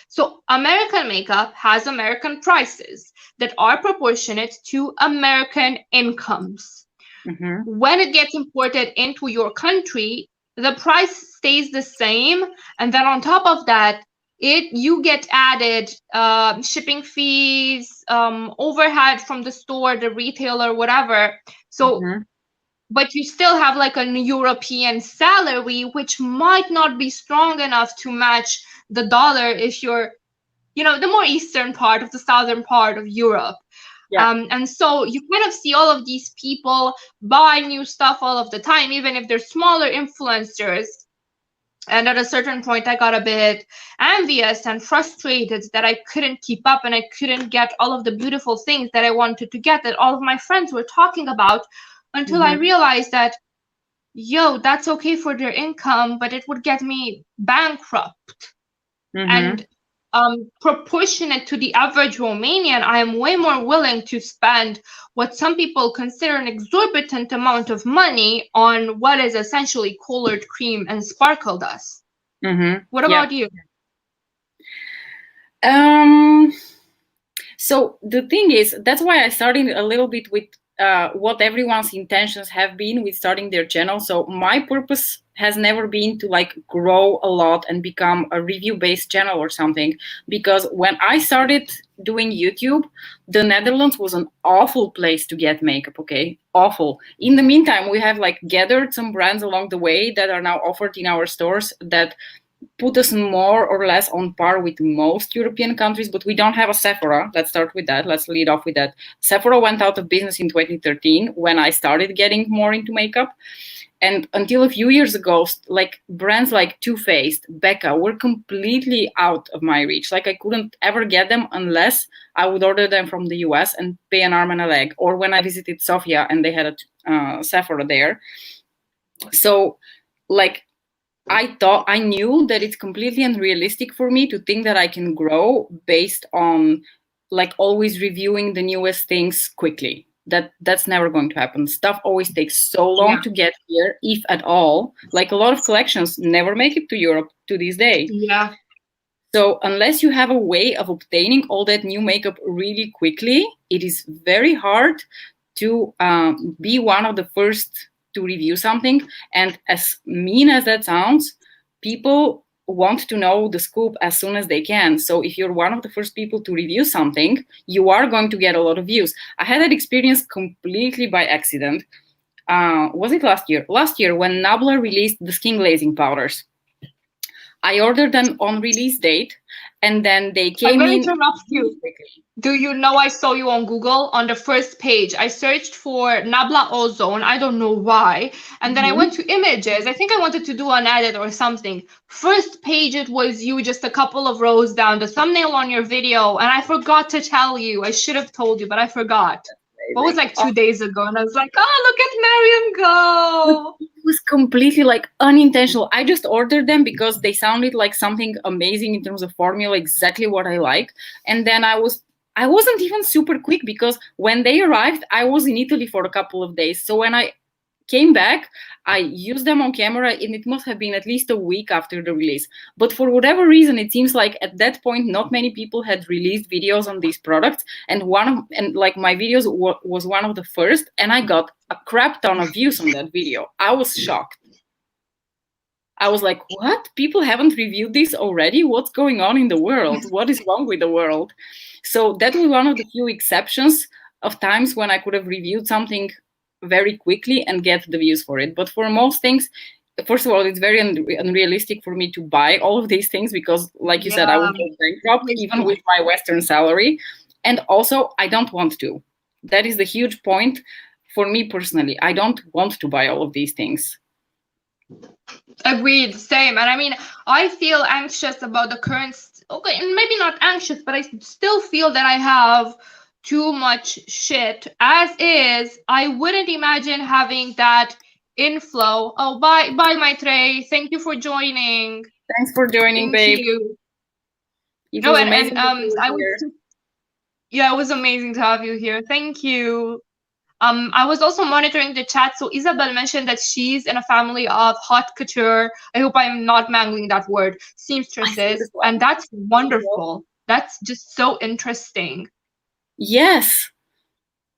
so American makeup has American prices that are proportionate to American incomes. When it gets imported into your country, the price stays the same, and then on top of that, you get added shipping fees, overhead from the store, the retailer, whatever. So, but you still have like a European salary, which might not be strong enough to match the dollar if you're, the more eastern part of the southern part of Europe. Yeah. And so you kind of see all of these people buy new stuff all of the time, even if they're smaller influencers. And at a certain point, I got a bit envious and frustrated that I couldn't keep up and I couldn't get all of the beautiful things that I wanted to get, that all of my friends were talking about, until I realized that, that's okay for their income, but it would get me bankrupt. And proportionate to the average Romanian, I am way more willing to spend what some people consider an exorbitant amount of money on what is essentially colored cream and sparkle dust. What about you? So the thing is, that's why I started a little bit with what everyone's intentions have been with starting their channel. So my purpose has never been to like grow a lot and become a review-based channel or something, because when I started doing YouTube, the Netherlands was an awful place to get makeup, okay? Awful. In the meantime, we have like gathered some brands along the way that are now offered in our stores that put us more or less on par with most European countries, but we don't have a Sephora. Let's start with that. Let's lead off with that. Sephora went out of business in 2013 when I started getting more into makeup. And until a few years ago, like brands like Too Faced, Becca were completely out of my reach. Like I couldn't ever get them unless I would order them from the US and pay an arm and a leg. Or when I visited Sofia and they had a Sephora there. So like, I knew that it's completely unrealistic for me to think that I can grow based on like always reviewing the newest things quickly. That's never going to happen. Stuff always takes so long to get here, if at all. Like a lot of collections never make it to Europe to this day. Yeah. So unless you have a way of obtaining all that new makeup really quickly, it is very hard to be one of the first to review something. And as mean as that sounds, people want to know the scoop as soon as they can. So if you're one of the first people to review something, you are going to get a lot of views. I had that experience completely by accident. Was it last year? Last year when Nabla released the skin glazing powders. I ordered them on release date, and then they came in. I'm going to interrupt you. Do you know I saw you on Google on the first page? I searched for Nabla Ozone. I don't know why. And then I went to images. I think I wanted to do an edit or something. First page, it was you just a couple of rows down, the thumbnail on your video. And I forgot to tell you. I should have told you, but I forgot. It was like 2 days ago. And I was like, oh, look at Mariam go. It was completely like unintentional. I just ordered them because they sounded like something amazing in terms of formula, exactly what I like. And then I wasn't even super quick because when they arrived, I was in Italy for a couple of days. So when I came back, I used them on camera, and it must have been at least a week after the release. But for whatever reason, it seems like at that point, not many people had released videos on these products, and like my videos was one of the first, and I got a crap ton of views on that video. I was shocked. I was like, what? People haven't reviewed this already? What's going on in the world? What is wrong with the world? So that was one of the few exceptions of times when I could have reviewed something very quickly and get the views for it. But for most things, first of all, it's very unrealistic for me to buy all of these things because, like you said, I Yeah. would go bankrupt even with my Western salary. And also, I don't want to. That is the huge point for me personally. I don't want to buy all of these things. Agreed, same. And I mean, I feel anxious about the current, okay, and maybe not anxious, but I still feel that I have too much shit. As is, I wouldn't imagine having that inflow. Oh, bye, my Trey. Thank you for joining. Thanks for joining, Thank babe. you. It was amazing I was, yeah, it was amazing to have you here. Thank you. I was also monitoring the chat. So Isabel mentioned that she's in a family of haute couture. I hope I'm not mangling that word. Seamstresses, and that's wonderful. That's just so interesting. Yes.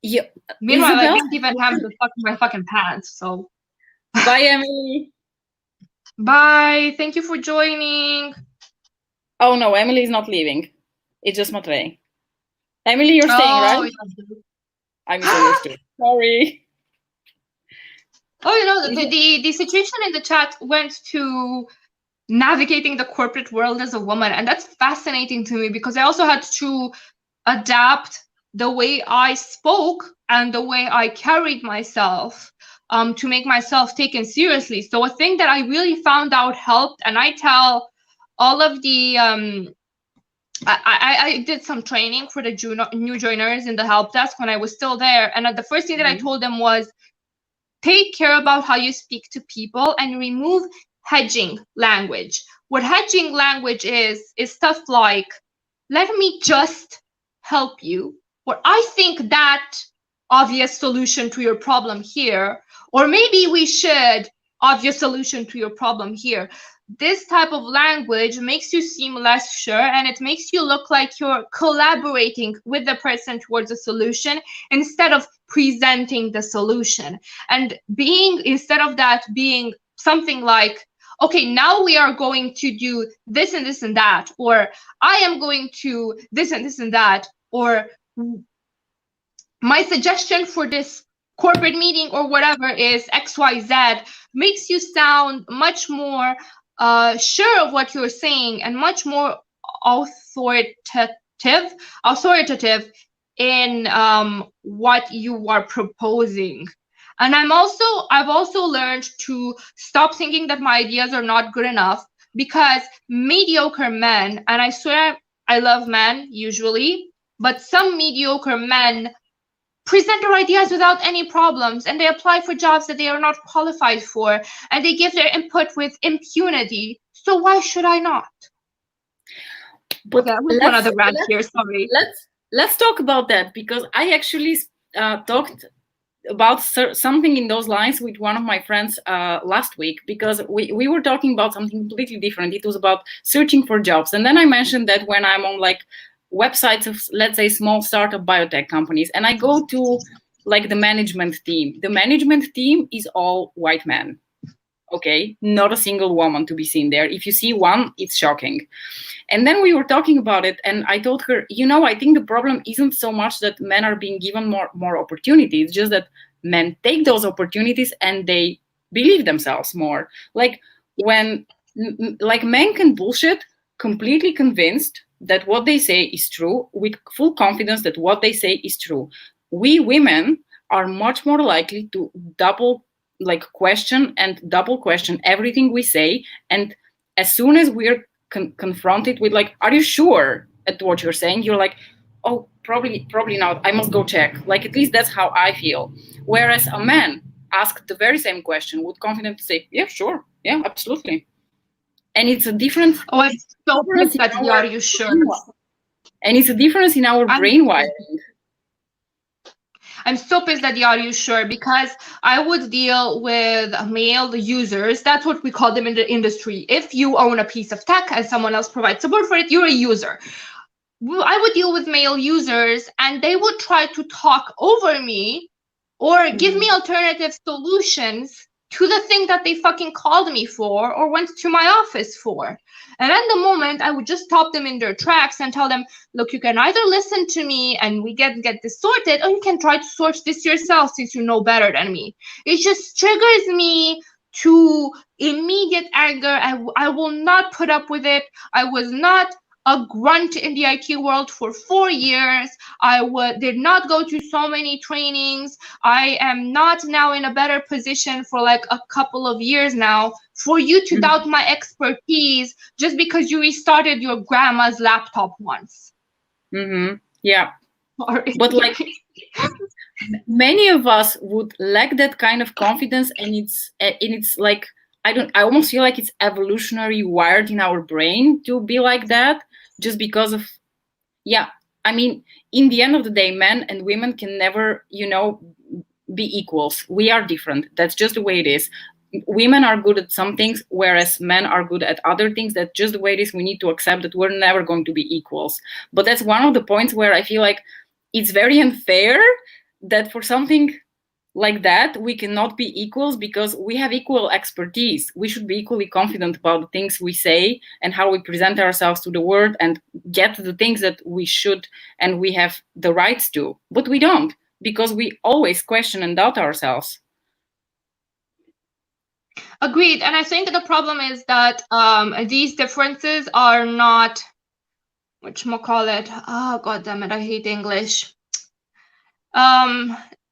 Yeah. Meanwhile, Isabel, I can't even have my fucking pants. So. Bye, Emily. Bye. Thank you for joining. Oh no, Emily is not leaving. It's just Matre. Emily, you're staying, right? I misunderstood. Sorry. Oh, you know, the situation in the chat went to navigating the corporate world as a woman, and that's fascinating to me because I also had to adapt the way I spoke and the way I carried myself to make myself taken seriously. So a thing that I really found out helped, and I tell all of the I did some training for the new joiners in the help desk when I was still there, and the first thing that I told them was, take care about how you speak to people and remove hedging language. What hedging language is stuff like, let me just help you, or I think that obvious solution to your problem here, or maybe we should obvious solution to your problem here. This type of language makes you seem less sure, and it makes you look like you're collaborating with the person towards a solution instead of presenting the solution. And instead of that being something like, okay, now we are going to do this and this and that, or I am going to this and this and that, or my suggestion for this corporate meeting or whatever is XYZ, makes you sound much more sure of what you're saying and much more authoritative in what you are proposing. And I've also learned to stop thinking that my ideas are not good enough, because mediocre men, and I swear I love men usually, but some mediocre men present their ideas without any problems, and they apply for jobs that they are not qualified for, and they give their input with impunity. So why should I not? But okay, let's, another rant here. Sorry. Let's talk about that, because I actually talked about something in those lines with one of my friends last week, because we were talking about something completely different. It was about searching for jobs, and then I mentioned that when I'm on like websites of, let's say, small startup biotech companies, and I go to like the management team is all white men. Okay, not a single woman to be seen there. If you see one, it's shocking. And then we were talking about it, and I told her, I think the problem isn't so much that men are being given more opportunities, just that men take those opportunities and they believe themselves more. Like when men can bullshit completely convinced that what they say is true, with full confidence that what they say is true. We women are much more likely to question everything we say, and as soon as we're confronted with like, are you sure at what you're saying, you're like, oh, probably not, I must go check. Like, at least that's how I feel. Whereas a man asked the very same question would confidently say, yeah, sure, yeah, absolutely. And it's a difference. Oh, I'm so pissed that are you sure? And it's a difference in our brain wiring. I'm so pissed that are you sure, because I would deal with male users. That's what we call them in the industry. If you own a piece of tech and someone else provides support for it, you're a user. I would deal with male users, and they would try to talk over me or give me alternative solutions to the thing that they fucking called me for or went to my office for. And at the moment, I would just stop them in their tracks and tell them, look, you can either listen to me and we get this sorted, or you can try to sort this yourself since you know better than me. It just triggers me to immediate anger. I will not put up with it. I was not a grunt in the IT world for 4 years. Did not go to so many trainings. I am not now in a better position for like a couple of years now for you to doubt my expertise just because you restarted your grandma's laptop once. Yeah. Sorry. But like many of us would lack that kind of confidence, and it's like I almost feel like it's evolutionary wired in our brain to be like that, just because of, yeah, I mean, in the end of the day, men and women can never, be equals. We are different. That's just the way it is. Women are good at some things, whereas men are good at other things. That's just the way it is. We need to accept that we're never going to be equals. But that's one of the points where I feel like it's very unfair that for something like that we cannot be equals, because we have equal expertise. We should be equally confident about the things we say and how we present ourselves to the world and get the things that we should and we have the rights to. But we don't, because we always question and doubt ourselves. Agreed. And I think the problem is that these differences are not, whatchamacallit, oh god damn it, I hate English.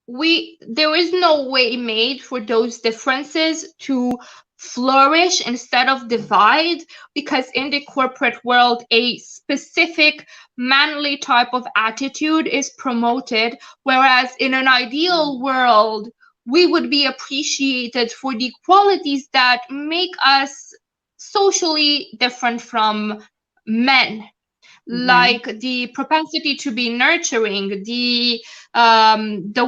There is no way made for those differences to flourish instead of divide, because in the corporate world a specific manly type of attitude is promoted, whereas in an ideal world we would be appreciated for the qualities that make us socially different from men. Like the propensity to be nurturing, the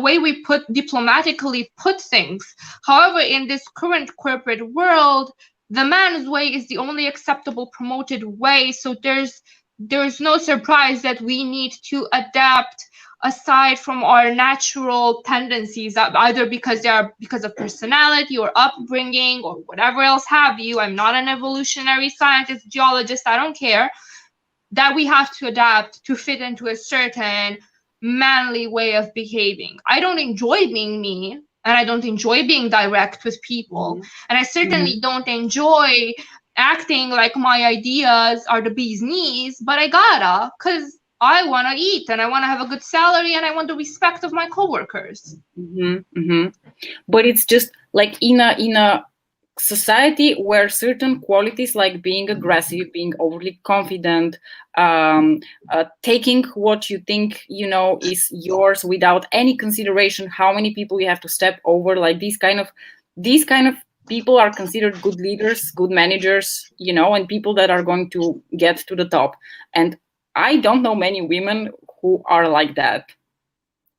way we diplomatically put things. However, in this current corporate world, the man's way is the only acceptable promoted way. So there's no surprise that we need to adapt aside from our natural tendencies, either because of personality or upbringing or whatever else have you. I'm not an evolutionary scientist, geologist, I don't care. That we have to adapt to fit into a certain manly way of behaving. I don't enjoy being me, and I don't enjoy being direct with people, and I certainly don't enjoy acting like my ideas are the bee's knees, but I gotta, because I want to eat and I want to have a good salary and I want the respect of my coworkers. But it's just like in a society where certain qualities like being aggressive, being overly confident, taking what you think is yours without any consideration how many people you have to step over, like these kind of people are considered good leaders, good managers, and people that are going to get to the top. And I don't know many women who are like that.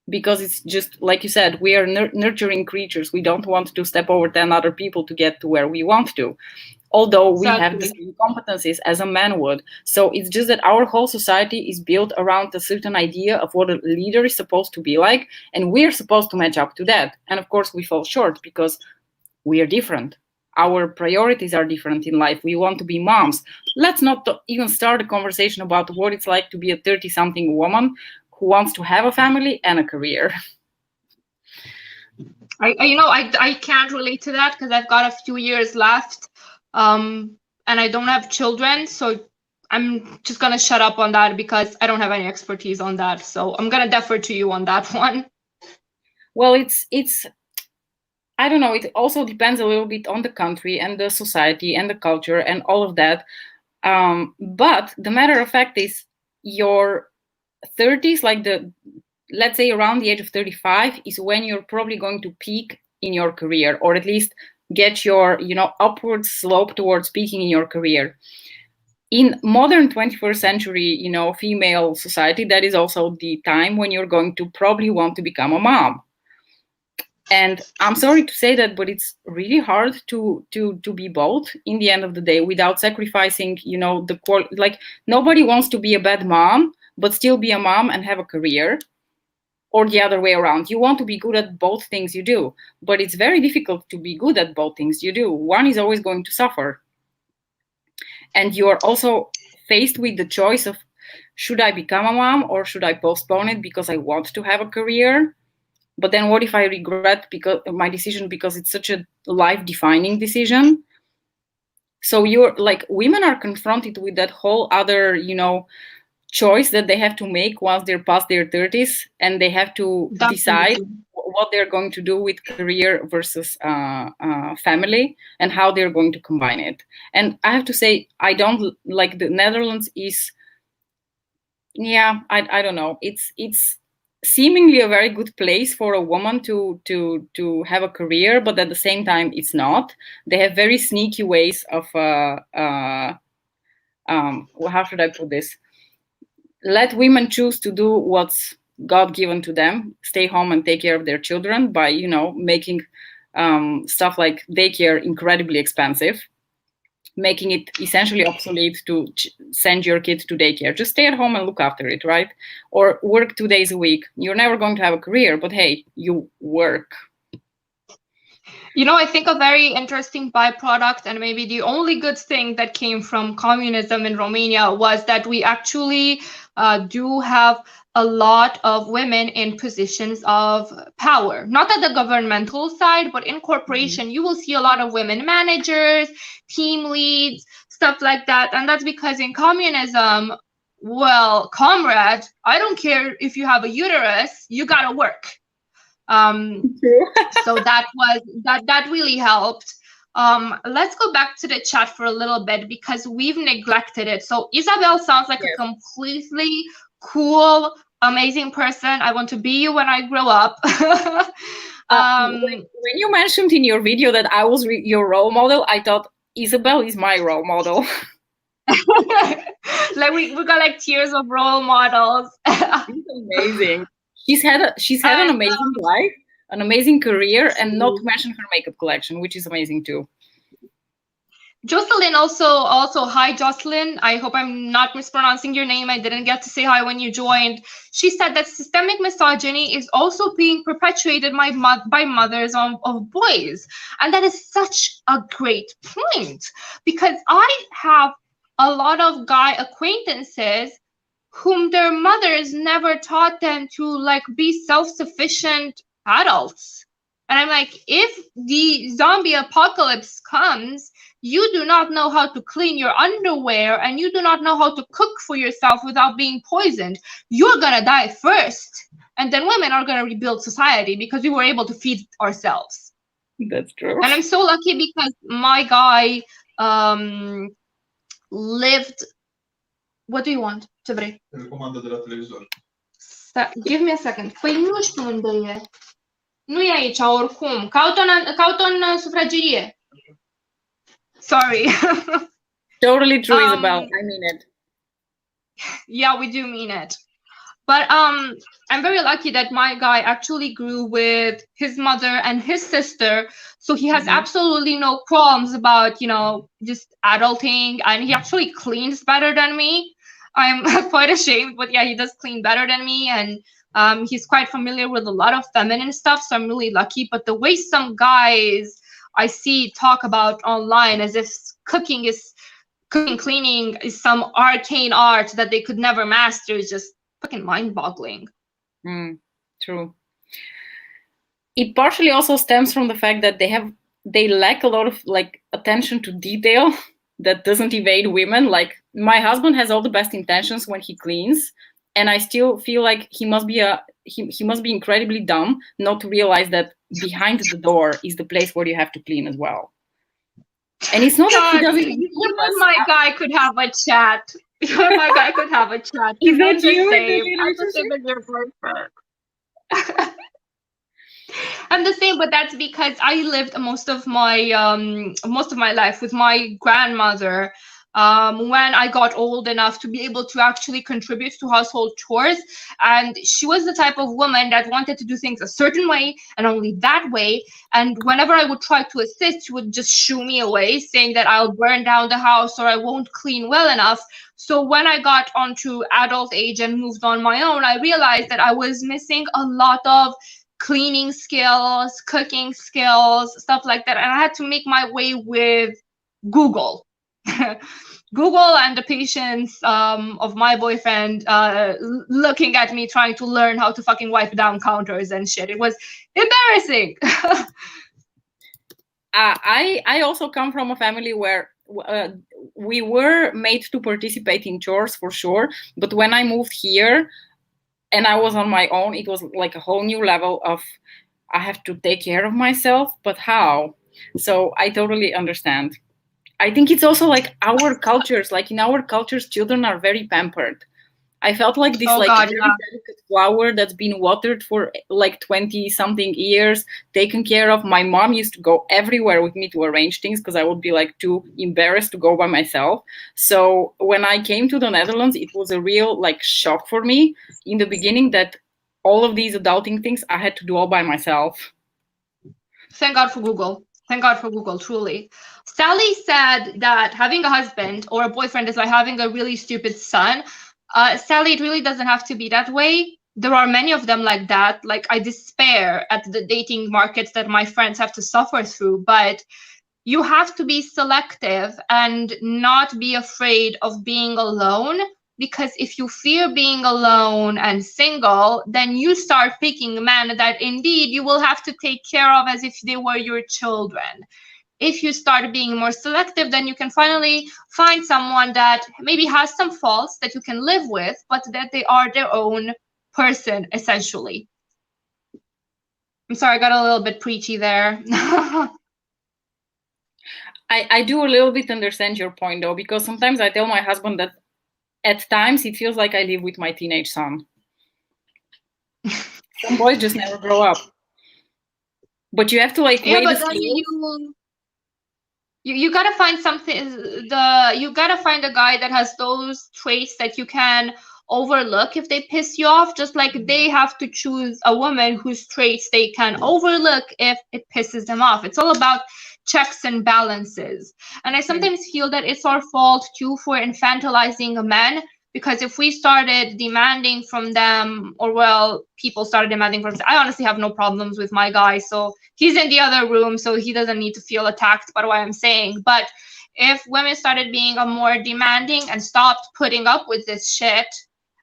Because it's just, like you said, we are nurturing creatures. We don't want to step over 10 other people to get to where we want to. Although we have the same competencies as a man would. So it's just that our whole society is built around a certain idea of what a leader is supposed to be like. And we're supposed to match up to that. And of course we fall short because we are different. Our priorities are different in life. We want to be moms. Let's not even start a conversation about what it's like to be a 30-something woman who wants to have a family and a career. I can't relate to that because I've got a few years left, and I don't have children, so I'm just gonna shut up on that because I don't have any expertise on that. So I'm gonna defer to you on that one. Well, it's I don't know. It also depends a little bit on the country and the society and the culture and all of that. But the matter of fact is, your 30s, like let's say around the age of 35, is when you're probably going to peak in your career, or at least get your upward slope towards peaking in your career. In modern 21st century female society, that is also the time when you're going to probably want to become a mom. And I'm sorry to say that, but it's really hard to be both in the end of the day without sacrificing like nobody wants to be a bad mom but still be a mom and have a career, or the other way around. You want to be good at both things you do, but it's very difficult to be good at both things you do. One is always going to suffer. And you are also faced with the choice of, should I become a mom or should I postpone it because I want to have a career? But then what if I regret because my decision, because it's such a life-defining decision? So you're like, women are confronted with that whole other, you know, choice that they have to make once they're past their 30s, and they have to decide what they're going to do with career versus family, and how they're going to combine it. And I have to say, I don't like, the Netherlands is, yeah, I don't know, it's seemingly a very good place for a woman to have a career, but at the same time it's not. They have very sneaky ways of how should I put this, let women choose to do what's God given to them, stay home and take care of their children, by, you know, making stuff like daycare incredibly expensive, making it essentially obsolete to send your kid to daycare. Just stay at home and look after it, right? Or work 2 days a week. You're never going to have a career, but hey, you work. You know, I think a very interesting byproduct, and maybe the only good thing that came from communism in Romania, was that we actually do have a lot of women in positions of power. Not at the governmental side, but in corporation, you will see a lot of women managers, team leads, stuff like that. And that's because in communism, well, comrade, I don't care if you have a uterus, you gotta work. So that really helped. Let's go back to the chat for a little bit, because we've neglected it. So Isabel sounds like a completely cool, amazing person. I want to be you when I grow up. When you mentioned in your video that I was your role model, I thought Isabel is my role model. Like we got like tiers of role models. It's amazing. She's had an amazing life, an amazing career, and not to mention her makeup collection, which is amazing too. Jocelyn also hi Jocelyn. I hope I'm not mispronouncing your name. I didn't get to say hi when you joined. She said that systemic misogyny is also being perpetuated by mothers of boys. And that is such a great point, because I have a lot of guy acquaintances whom their mothers never taught them to like be self-sufficient adults. And I'm like, if the zombie apocalypse comes, you do not know how to clean your underwear and you do not know how to cook for yourself without being poisoned, you're gonna die first. And then women are gonna rebuild society because we were able to feed ourselves. That's true. And I'm so lucky because my guy lived. What do you want? Ce vrei? Telecomanda de la televizor. Give me a second. Păi nu știu unde e. Nu e aici oricum. Caut-o în sufragerie. Sorry. Totally true, Isabel. I mean it. Yeah, we do mean it. But I'm very lucky that my guy actually grew with his mother and his sister, so he has absolutely no qualms about, you know, just adulting, and he actually cleans better than me. I'm quite ashamed, but yeah, he does clean better than me, and he's quite familiar with a lot of feminine stuff, so I'm really lucky. But the way some guys I see talk about online as if cooking, cleaning is some arcane art that they could never master is just fucking mind-boggling. True. It partially also stems from the fact that they lack a lot of like attention to detail that doesn't evade women. Like, my husband has all the best intentions when he cleans, and I still feel like he must be incredibly dumb not to realize that behind the door is the place where you have to clean as well. And it's not that he doesn't. You and my guy could have a chat. You and my guy could have a chat. Is that you? I'm the same as your boyfriend. I'm the same, but that's because I lived most of my life with my grandmother. when I got old enough to be able to actually contribute to household chores. And she was the type of woman that wanted to do things a certain way and only that way. And whenever I would try to assist, she would just shoo me away, saying that I'll burn down the house or I won't clean well enough. So when I got onto adult age and moved on my own, I realized that I was missing a lot of cleaning skills, cooking skills, stuff like that. And I had to make my way with Google. Google and the patience of my boyfriend looking at me trying to learn how to fucking wipe down counters and shit. It was embarrassing. I also come from a family where we were made to participate in chores for sure, but when I moved here and I was on my own, it was like a whole new level of I have to take care of myself, but how? So I totally understand. I think it's also like our cultures, like in our cultures, children are very pampered. I felt like this very delicate flower that's been watered for like 20 something years, taken care of. My mom used to go everywhere with me to arrange things because I would be like too embarrassed to go by myself. So when I came to the Netherlands, it was a real like shock for me in the beginning that all of these adulting things I had to do all by myself. Thank God for Google. Thank God for Google, truly. Sally said that having a husband or a boyfriend is like having a really stupid son. Sally, it really doesn't have to be that way. There are many of them like that. Like, I despair at the dating markets that my friends have to suffer through. But you have to be selective and not be afraid of being alone. Because if you fear being alone and single, then you start picking men that indeed you will have to take care of as if they were your children. If you start being more selective, then you can finally find someone that maybe has some faults that you can live with, but that they are their own person, essentially. I'm sorry, I got a little bit preachy there. I do a little bit understand your point, though, because sometimes I tell my husband that at times it feels like I live with my teenage son. Some boys just never grow up. But you have to like yeah, weigh but the then you gotta find you gotta find a guy that has those traits that you can overlook if they piss you off, just like they have to choose a woman whose traits they can overlook if it pisses them off. It's all about checks and balances. And I sometimes feel that it's our fault too for infantilizing men, because if we started demanding from them, or well, people started demanding from them, I honestly have no problems with my guy, so he's in the other room, so he doesn't need to feel attacked by what I'm saying. But if women started being more demanding and stopped putting up with this shit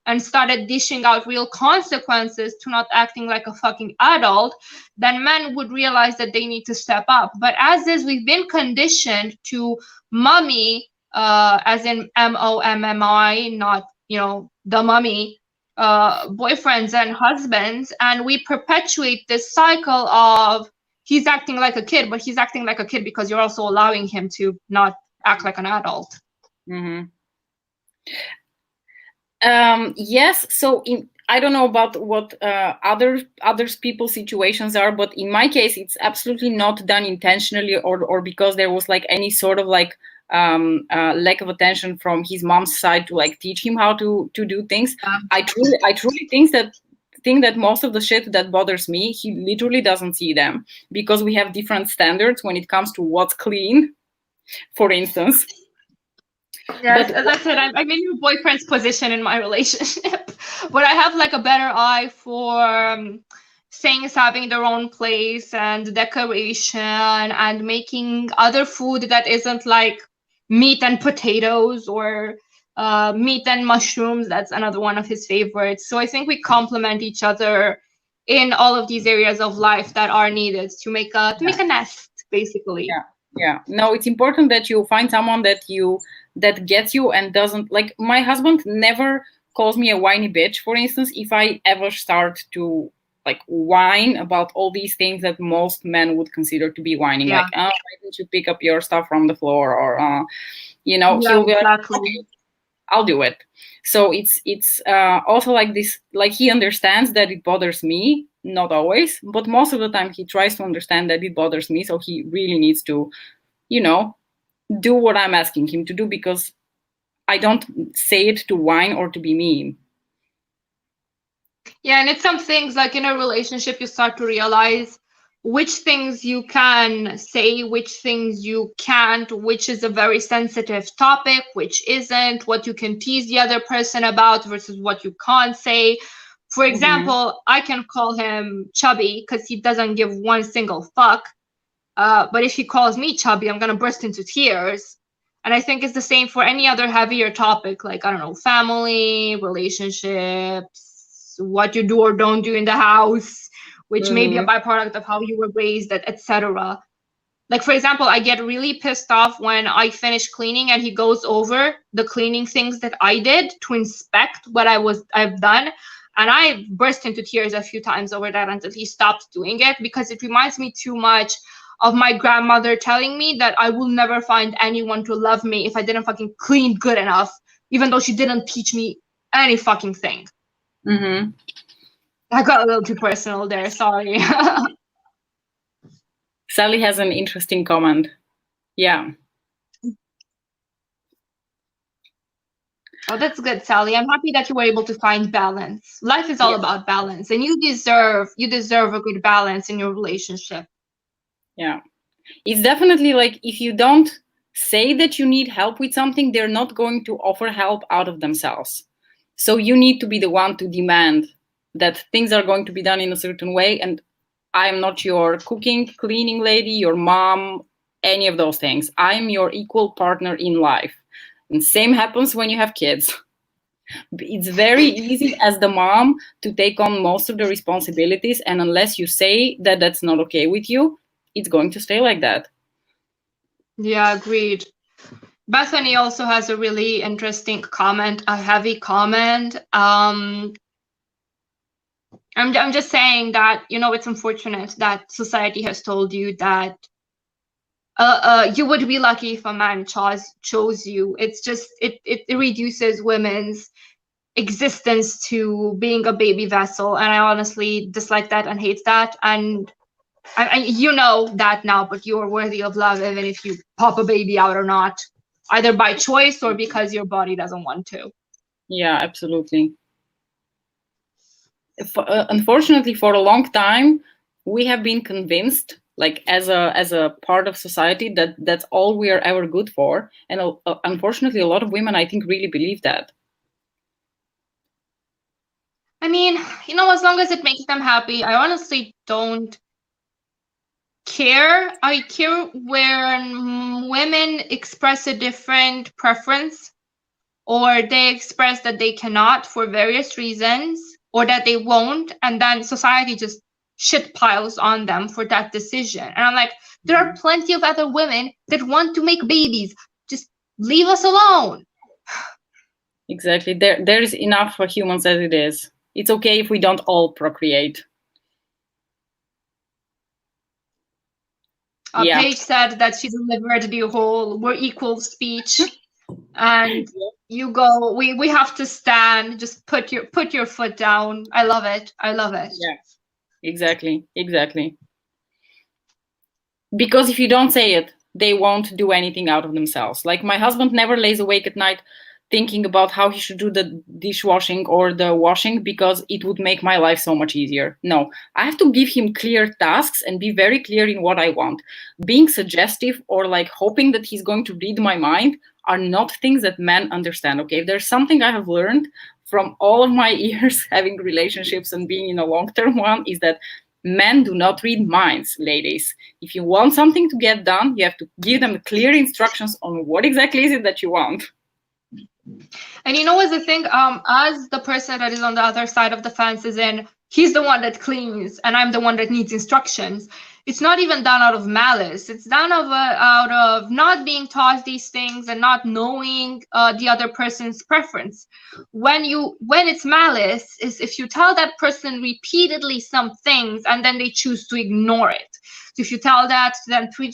and started dishing out real consequences to not acting like a fucking adult, then men would realize that they need to step up. But as is, we've been conditioned to mummy, as in MOMMI, not, the mummy, boyfriends and husbands, and we perpetuate this cycle of he's acting like a kid, but he's acting like a kid because you're also allowing him to not act like an adult. Mm-hmm. Yes. So I don't know about what other people's situations are, but in my case, it's absolutely not done intentionally or because there was like any sort of like lack of attention from his mom's side to like teach him how to do things. I truly think that most of the shit that bothers me, he literally doesn't see them because we have different standards when it comes to what's clean, for instance. Yes, as I said, I'm in your boyfriend's position in my relationship, but I have like a better eye for things having their own place and decoration and making other food that isn't like meat and potatoes or meat and mushrooms. That's another one of his favorites. So I think we complement each other in all of these areas of life that are needed to make a nest, basically. Yeah. No, it's important that you find someone that gets you and doesn't like. My husband never calls me a whiny bitch, for instance, if I ever start to like whine about all these things that most men would consider to be whining, like, oh, why didn't you pick up your stuff from the floor, or he'll be like, okay, I'll do it. So it's also like this, like he understands that it bothers me, not always, but most of the time he tries to understand that it bothers me. So he really needs to, do what I'm asking him to do, because I don't say it to whine or to be mean. Yeah, and it's some things like in a relationship, you start to realize which things you can say, which things you can't, which is a very sensitive topic, which isn't, what you can tease the other person about versus what you can't say. For example, I can call him chubby because he doesn't give one single fuck. But if he calls me chubby, I'm gonna burst into tears. And I think it's the same for any other heavier topic, like I don't know, family, relationships, what you do or don't do in the house, which may be a byproduct of how you were raised, etc. Like for example, I get really pissed off when I finish cleaning and he goes over the cleaning things that I did to inspect what I've done. And I burst into tears a few times over that until he stops doing it, because it reminds me too much of my grandmother telling me that I will never find anyone to love me if I didn't fucking clean good enough, even though she didn't teach me any fucking thing. I got a little too personal there, sorry. Sally has an interesting comment. Yeah. Oh, that's good, Sally. I'm happy that you were able to find balance. Life is all about balance, and you deserve a good balance in your relationship. Yeah. It's definitely like if you don't say that you need help with something, they're not going to offer help out of themselves. So you need to be the one to demand that things are going to be done in a certain way. And I'm not your cooking, cleaning lady, your mom, any of those things. I'm your equal partner in life. And same happens when you have kids. It's very easy as the mom to take on most of the responsibilities. And unless you say that that's not okay with you, it's going to stay like that. Yeah, agreed. Bethany also has a really interesting comment, a heavy comment. I'm just saying that, you know, it's unfortunate that society has told you that you would be lucky if a man chose you. It's just it reduces women's existence to being a baby vessel, and I honestly dislike that and hate that. And you know that now, but you are worthy of love even if you pop a baby out or not, either by choice or because your body doesn't want to. Yeah, absolutely. Unfortunately, for a long time, we have been convinced, like as a part of society, that that's all we are ever good for. And unfortunately, a lot of women, I think, really believe that. I mean, you know, as long as it makes them happy, I honestly don't care. I care when women express a different preference, or they express that they cannot for various reasons, or that they won't, and then society just shit piles on them for that decision. And I'm like, there are plenty of other women that want to make babies. Just leave us alone. Exactly. There is enough for humans as it is. It's okay if we don't all procreate. Paige said that she delivered the whole "we're equal" speech, and you go, we have to stand. Just put your foot down. I love it. I love it. Yeah, exactly. Because if you don't say it, they won't do anything out of themselves. Like my husband never lays awake at night thinking about how he should do the dishwashing or the washing because it would make my life so much easier. No, I have to give him clear tasks and be very clear in what I want. Being suggestive or like hoping that he's going to read my mind are not things that men understand. Okay, if there's something I have learned from all of my years having relationships and being in a long-term one, is that men do not read minds, ladies. If you want something to get done, you have to give them clear instructions on what exactly is it that you want. And you know what's the thing? As the person that is on the other side of the fence is in, he's the one that cleans and I'm the one that needs instructions. It's not even done out of malice. It's done out of not being taught these things and not knowing the other person's preference. When it's malice is if you tell that person repeatedly some things and then they choose to ignore it. So if you tell that to them three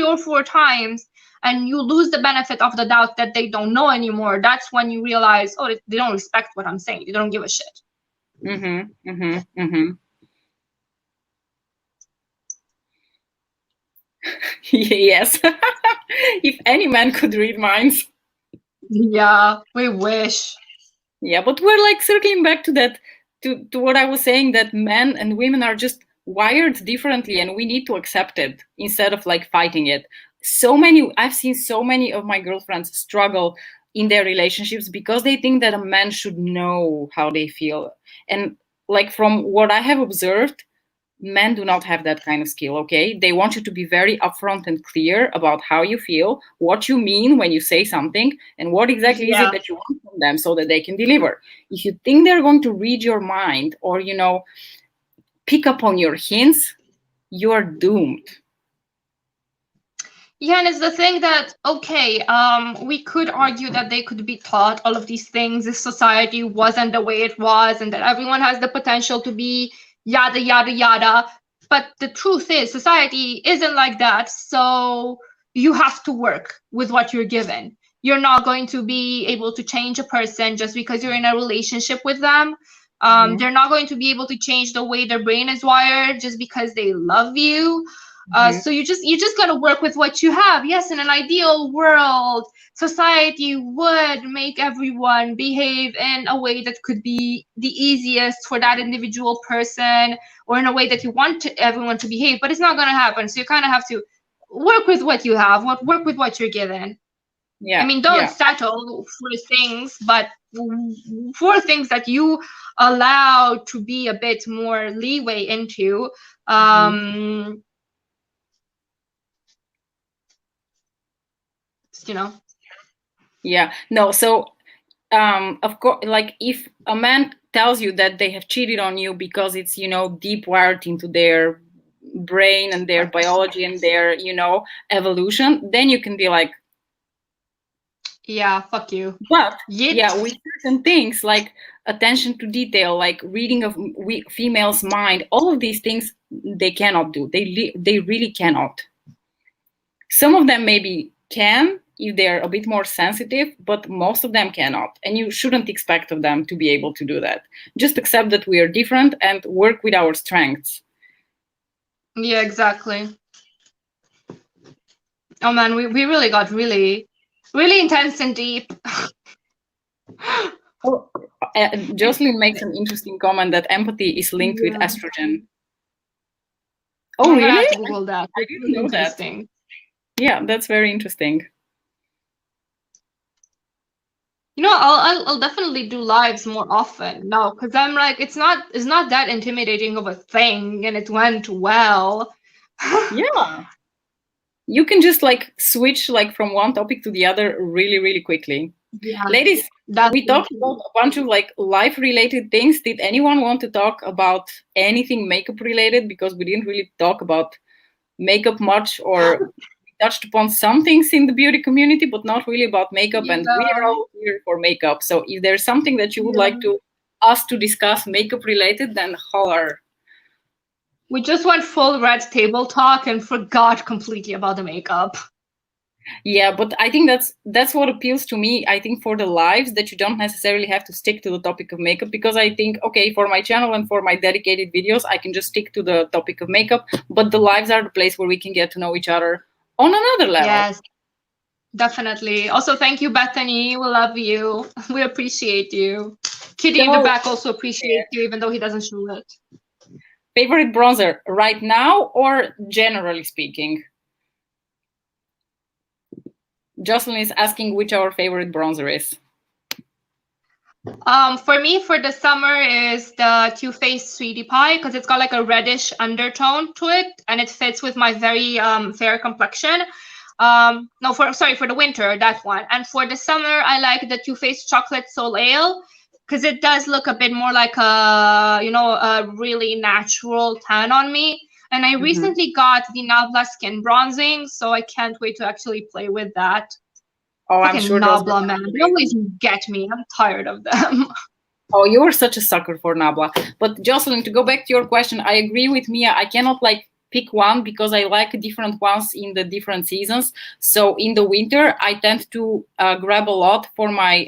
or four times, and you lose the benefit of the doubt that they don't know anymore, that's when you realize, oh, they don't respect what I'm saying. They don't give a shit. Yes. If any man could read minds. Yeah, we wish. Yeah, but we're like circling back to that, to what I was saying, that men and women are just wired differently and we need to accept it instead of like fighting it. I've seen so many of my girlfriends struggle in their relationships because they think that a man should know how they feel. And like from what I have observed, men do not have that kind of skill. Okay, they want you to be very upfront and clear about how you feel, what you mean when you say something, and what exactly is it Yeah. that you want from them so that they can deliver. If you think they're going to read your mind or pick up on your hints, you're doomed. Yeah, and it's the thing that, okay, we could argue that they could be taught all of these things if society wasn't the way it was and that everyone has the potential to be yada, yada, yada. But the truth is, society isn't like that. So you have to work with what you're given. You're not going to be able to change a person just because you're in a relationship with them. They're not going to be able to change the way their brain is wired just because they love you. So you just gotta work with what you have. Yes, in an ideal world, society would make everyone behave in a way that could be the easiest for that individual person, or in a way that you want everyone to behave. But it's not gonna happen. So you kind of have to work with what you have. Work with what you're given. I Yeah, mean, don't settle for things, but for things that you allow to be a bit more leeway into. You know. Yeah, no, so of course, like if a man tells you that they have cheated on you because it's deep wired into their brain and their biology and their evolution, then you can be like, yeah, fuck you. but Yeet. yeah, with certain things like attention to detail, like reading of females' mind, all of these things they cannot do. They really cannot. Some of them maybe can if they're a bit more sensitive, but most of them cannot. And you shouldn't expect of them to be able to do that. Just accept that we are different and work with our strengths. Yeah, exactly. Oh man, we really got really intense and deep. Oh, Jocelyn makes an interesting comment that empathy is linked with Yeah. estrogen. Oh, I'm gonna really? have to Google that. I It's didn't really know that. interesting. Yeah, that's very interesting. You know, I'll definitely do lives more often now, because I'm like, it's not that intimidating of a thing, and it went well. Yeah. You can just like switch like from one topic to the other really, really quickly. Yeah, Ladies, that's we talked about a bunch of like life related things. Did anyone want to talk about anything makeup related? Because we didn't really talk about makeup much, or we touched upon some things in the beauty community, but not really about makeup. And we are all here for makeup. So if there's something that you would like to us to discuss makeup related, then holler. We just went full red table talk and forgot completely about the makeup. Yeah, but I think that's what appeals to me. I think for the lives that you don't necessarily have to stick to the topic of makeup, because I think, okay, for my channel and for my dedicated videos, I can just stick to the topic of makeup, but the lives are the place where we can get to know each other on another level. Yes, definitely. Also, thank you, Bethany. We love you. We appreciate you. Kitty in the back also appreciates you, even though he doesn't show it. Favorite bronzer right now or generally speaking? Jocelyn is asking which our favorite bronzer is. For me, for the summer is the Too Faced Sweetie Pie, because it's got like a reddish undertone to it, and it fits with my very fair complexion. No, for the winter, that one. And for the summer, I like the Too Faced Chocolate Soleil, because it does look a bit more like a really natural tan on me. And I recently got the Nabla Skin Bronzing, so I can't wait to actually play with that. Oh, Fucking I'm sure Nabla, man. They always get me. I'm tired of them. Oh, you are such a sucker for Nabla. But Jocelyn, to go back to your question, I agree with Mia. I cannot like pick one because I like different ones in the different seasons. So in the winter, I tend to grab a lot for my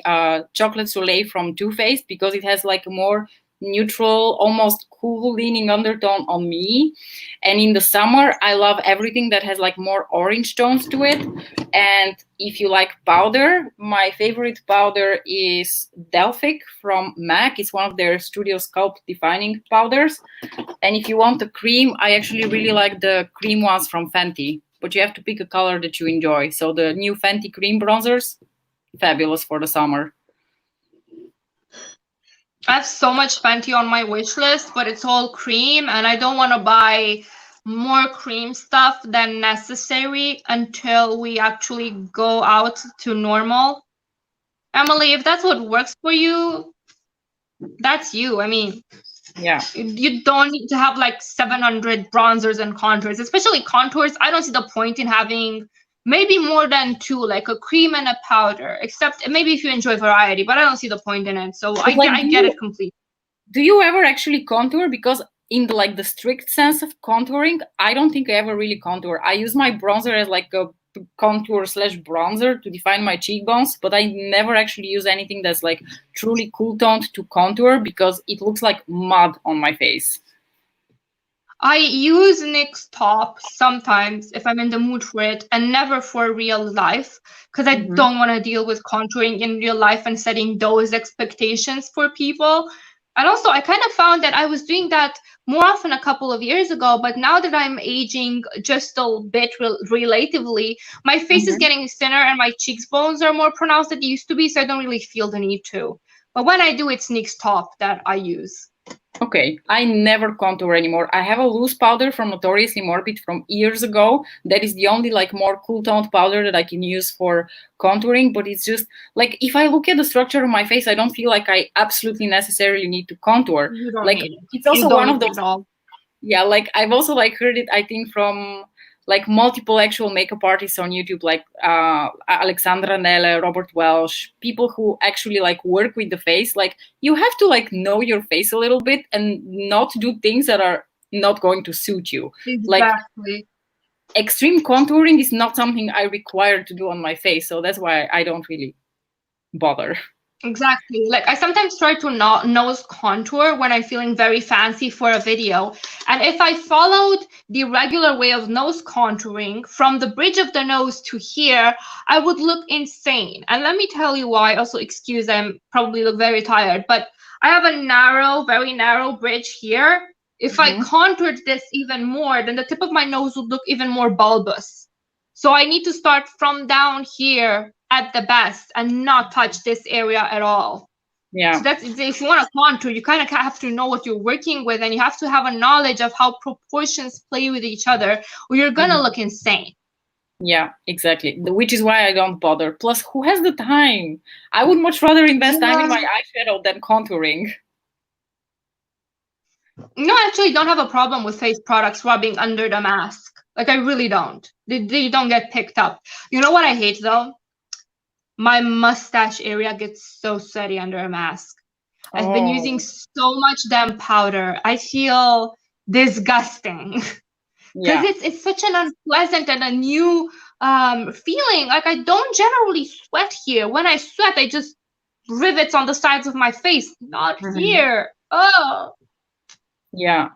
chocolate soleil from Too Faced because it has like a more neutral, almost cool leaning undertone on me. And in the summer, I love everything that has like more orange tones to it. And if you like powder, my favorite powder is Delphic from MAC. It's one of their Studio Sculpt defining powders. And if you want a cream, I actually really like the cream ones from Fenty, but you have to pick a color that you enjoy. So the new Fenty cream bronzers, fabulous for the summer. I have so much Fenty on my wish list, but it's all cream, and I don't want to buy more cream stuff than necessary until we actually go out to normal. Emily, if that's what works for you, that's you. I mean, yeah, you don't need to have like 700 bronzers and contours, especially contours. I don't see the point in having maybe more than two, like a cream and a powder, except maybe if you enjoy variety, but I don't see the point in it. So I get it completely. Do you ever actually contour? Because in the strict sense of contouring, I don't think I ever really contour. I use my bronzer as like a contour / bronzer to define my cheekbones, but I never actually use anything that's like truly cool toned to contour because it looks like mud on my face. I use NYX top sometimes if I'm in the mood for it, and never for real life, because I don't want to deal with contouring in real life and setting those expectations for people. And also, I kind of found that I was doing that more often a couple of years ago, but now that I'm aging just a bit relatively, my face is getting thinner and my cheekbones are more pronounced than they used to be, so I don't really feel the need to. But when I do, it's NYX top that I use. Okay, I never contour anymore. I have a loose powder from Notoriously Morbid from years ago. That is the only like more cool toned powder that I can use for contouring. But it's just like if I look at the structure of my face, I don't feel like I absolutely necessarily need to contour. You don't Like need it. it's also one of those. All. Yeah, like I've also like heard it. I think from like multiple actual makeup artists on YouTube, like Alexandra Nelle, Robert Welsh, people who actually like work with the face. Like you have to like know your face a little bit and not do things that are not going to suit you. Exactly. Like extreme contouring is not something I require to do on my face, so that's why I don't really bother. Exactly. Like I sometimes try to nose contour when I'm feeling very fancy for a video. And if I followed the regular way of nose contouring from the bridge of the nose to here, I would look insane. And let me tell you why. Also, excuse, I'm probably look very tired, but I have a narrow, very narrow bridge here. If I contoured this even more, then the tip of my nose would look even more bulbous. So I need to start from down here at the best and not touch this area at all. Yeah. So that's if you want to contour, you kind of have to know what you're working with, and you have to have a knowledge of how proportions play with each other, or you're gonna look insane. Yeah, exactly. Which is why I don't bother. Plus, who has the time? I would much rather invest time in my eyeshadow than contouring. No, I actually don't have a problem with face products rubbing under the mask. Like, I really don't. They don't get picked up. You know what I hate, though? My mustache area gets so sweaty under a mask. I've been using so much damn powder. I feel disgusting. Because it's such an unpleasant and a new feeling. Like, I don't generally sweat here. When I sweat, I just rivets on the sides of my face, not here. Oh. Yeah.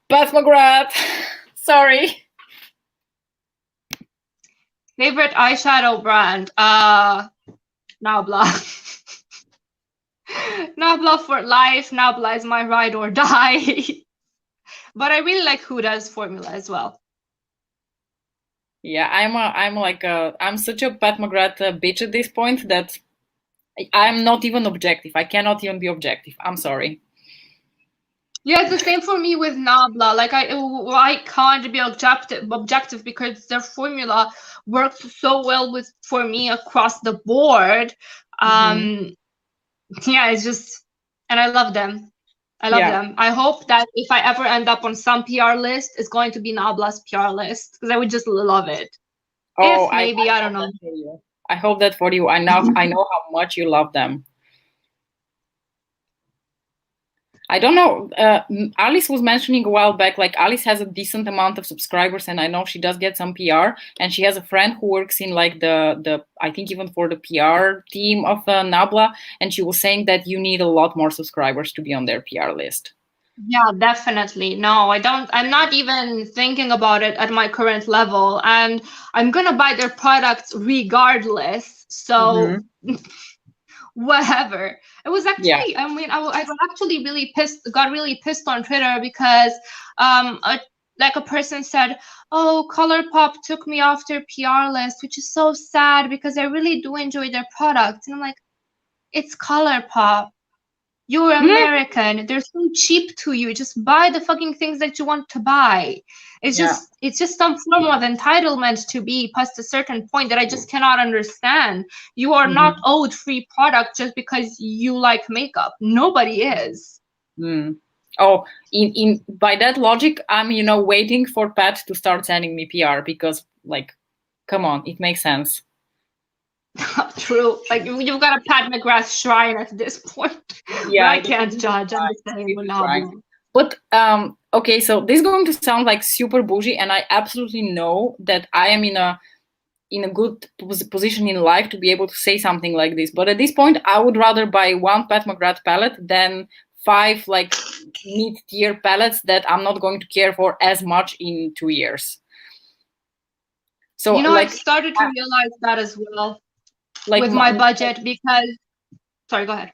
Pat McGrath. Sorry. Favorite eyeshadow brand? Nabla. Nabla for life. Nabla is my ride or die. But I really like Huda's formula as well. Yeah, I'm such a Pat McGrath bitch at this point that I'm not even objective. I cannot even be objective. I'm sorry. Yeah, it's the same for me with Nabla. Like I can't be objective because their formula works so well for me across the board. Yeah, it's just, and I love them. I love them. I hope that if I ever end up on some PR list, it's going to be Nabla's PR list because I would just love it. Oh, maybe I don't know. I hope that for you. I know how much you love them. I don't know. Alice was mentioning a while back, like Alice has a decent amount of subscribers, and I know she does get some PR. And she has a friend who works in like the I think even for the PR team of Nabla, and she was saying that you need a lot more subscribers to be on their PR list. Yeah, definitely. No, I don't. I'm not even thinking about it at my current level, and I'm gonna buy their products regardless. So whatever. It was Yeah. actually, I mean, I got actually really pissed, got really pissed on Twitter because, like a person said, "Oh, ColourPop took me off their PR list," which is so sad because I really do enjoy their products, and I'm like, it's ColourPop. You're American. They're so cheap to you. Just buy the fucking things that you want to buy. Yeah. It's just some form of entitlement to be past a certain point that I just cannot understand. You are not owed free product just because you like makeup. Nobody is. Oh, in by that logic, I'm waiting for Pat to start sending me PR because like, come on, it makes sense. True. Like you've got a Pat McGrath shrine at this point. Yeah, But I can't judge. I'm the same. right. But okay, so this is going to sound like super bougie, and I absolutely know that I am in a good position in life to be able to say something like this. But at this point, I would rather buy one Pat McGrath palette than 5 like mid-tier palettes that I'm not going to care for as much in 2 years. So I've started to realize that as well, like with my budget, because sorry, go ahead.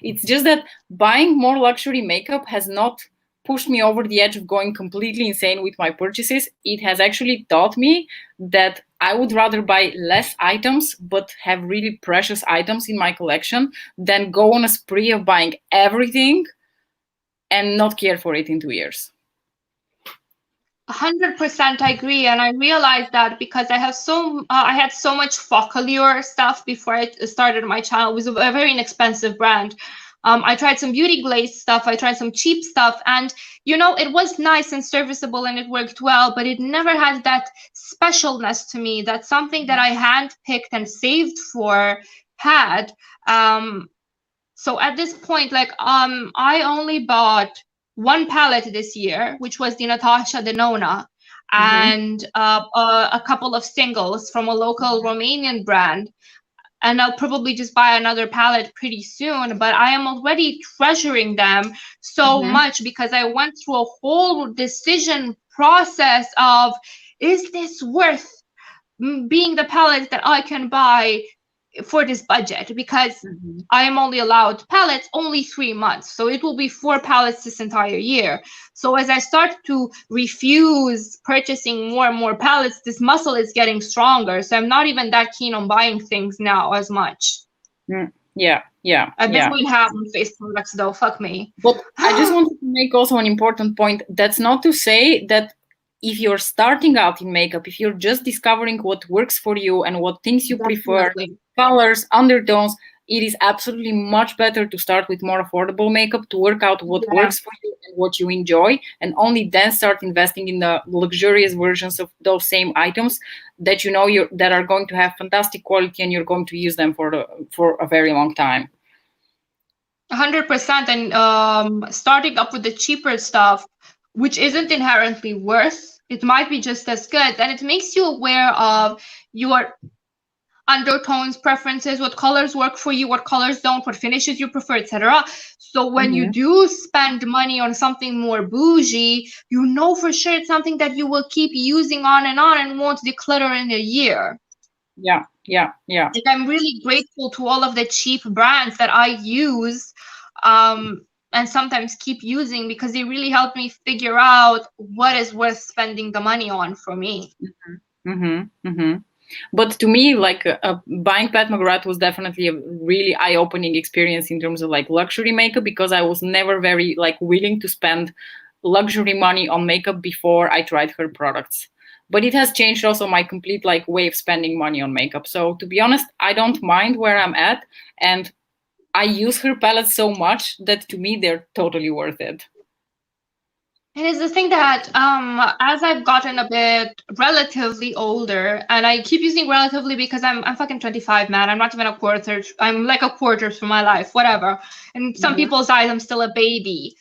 It's just that buying more luxury makeup has not pushed me over the edge of going completely insane with my purchases. It has actually taught me that I would rather buy less items but have really precious items in my collection than go on a spree of buying everything and not care for it in 2 years. 100% I agree, and I realized that because I had so much Focallure stuff before I started my channel. It was a very inexpensive brand. I tried some beauty glaze stuff, I tried some cheap stuff, and it was nice and serviceable and it worked well, but it never had that specialness to me. That's something that I handpicked and saved for had. So at this point, like I only bought one palette this year, which was the Natasha Denona, and a couple of singles from a local Romanian brand. And I'll probably just buy another palette pretty soon, but I am already treasuring them so much because I went through a whole decision process of, is this worth being the palette that I can buy for this budget? Because I am only allowed palettes only 3 months, so it will be 4 palettes this entire year. So as I start to refuse purchasing more and more palettes, this muscle is getting stronger, so I'm not even that keen on buying things now as much. Yeah. I've been doing half on face products though, fuck me. But I just wanted to make also an important point. That's not to say that if you're starting out in makeup, if you're just discovering what works for you and what things you prefer, colors, undertones, it is absolutely much better to start with more affordable makeup to work out what works for you and what you enjoy, and only then start investing in the luxurious versions of those same items that that are going to have fantastic quality and you're going to use them for a very long time. 100%. And starting up with the cheaper stuff, which isn't inherently worse, it might be just as good, and it makes you aware of your undertones, preferences, what colors work for you, what colors don't, what finishes you prefer, etc. So when you do spend money on something more bougie, you know for sure it's something that you will keep using on and won't declutter in a year. Yeah. Like, I'm really grateful to all of the cheap brands that I use and sometimes keep using, because they really help me figure out what is worth spending the money on for me. But to me, like buying Pat McGrath was definitely a really eye-opening experience in terms of like luxury makeup, because I was never very like willing to spend luxury money on makeup before I tried her products. But it has changed also my complete like way of spending money on makeup. So to be honest, I don't mind where I'm at, and I use her palettes so much that to me they're totally worth it. It is the thing that as I've gotten a bit relatively older, and I keep using relatively because I'm fucking 25, man. I'm not even a quarter. I'm like a quarter through my life, whatever. In some Mm-hmm. people's eyes, I'm still a baby.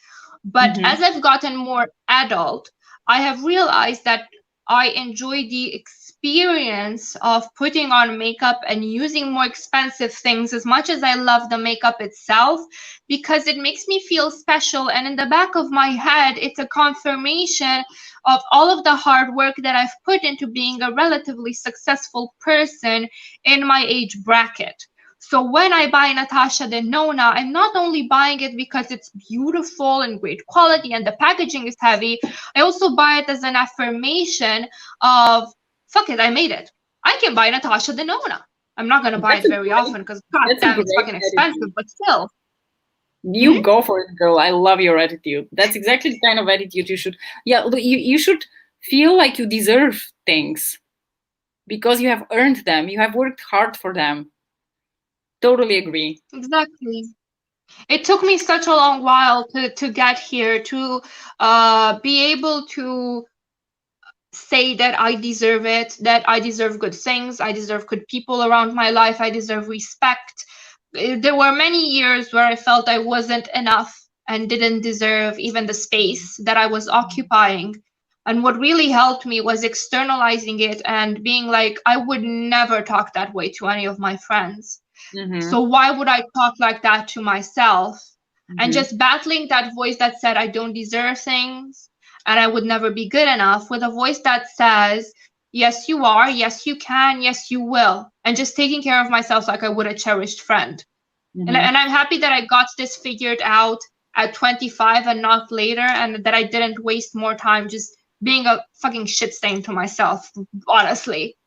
But Mm-hmm. as I've gotten more adult, I have realized that I enjoy the experience of putting on makeup and using more expensive things as much as I love the makeup itself, because it makes me feel special. And in the back of my head, it's a confirmation of all of the hard work that I've put into being a relatively successful person in my age bracket. So when I buy Natasha Denona, I'm not only buying it because it's beautiful and great quality and the packaging is heavy, I also buy it as an affirmation of, fuck it, I made it. I can buy Natasha Denona. I'm not going to buy That's it a very great, often because, that's a goddamn, it's great fucking expensive, attitude. but still. You go for it, girl. I love your attitude. That's exactly the kind of attitude you should. Yeah, look, you should feel like you deserve things because you have earned them. You have worked hard for them. Totally agree. Exactly. It took me such a long while to get here, to be able to say that I deserve it, that I deserve good things, I deserve good people around my life, I deserve respect. There were many years where I felt I wasn't enough and didn't deserve even the space that I was occupying. And what really helped me was externalizing it and being like, I would never talk that way to any of my friends. Mm-hmm. So why would I talk like that to myself? And Mm-hmm. just battling that voice that said I don't deserve things and I would never be good enough with a voice that says, yes, you are, yes, you can, yes, you will. And just taking care of myself like I would a cherished friend. Mm-hmm. And I'm happy that I got this figured out at 25 and not later, and that I didn't waste more time just being a fucking shit stain to myself, honestly.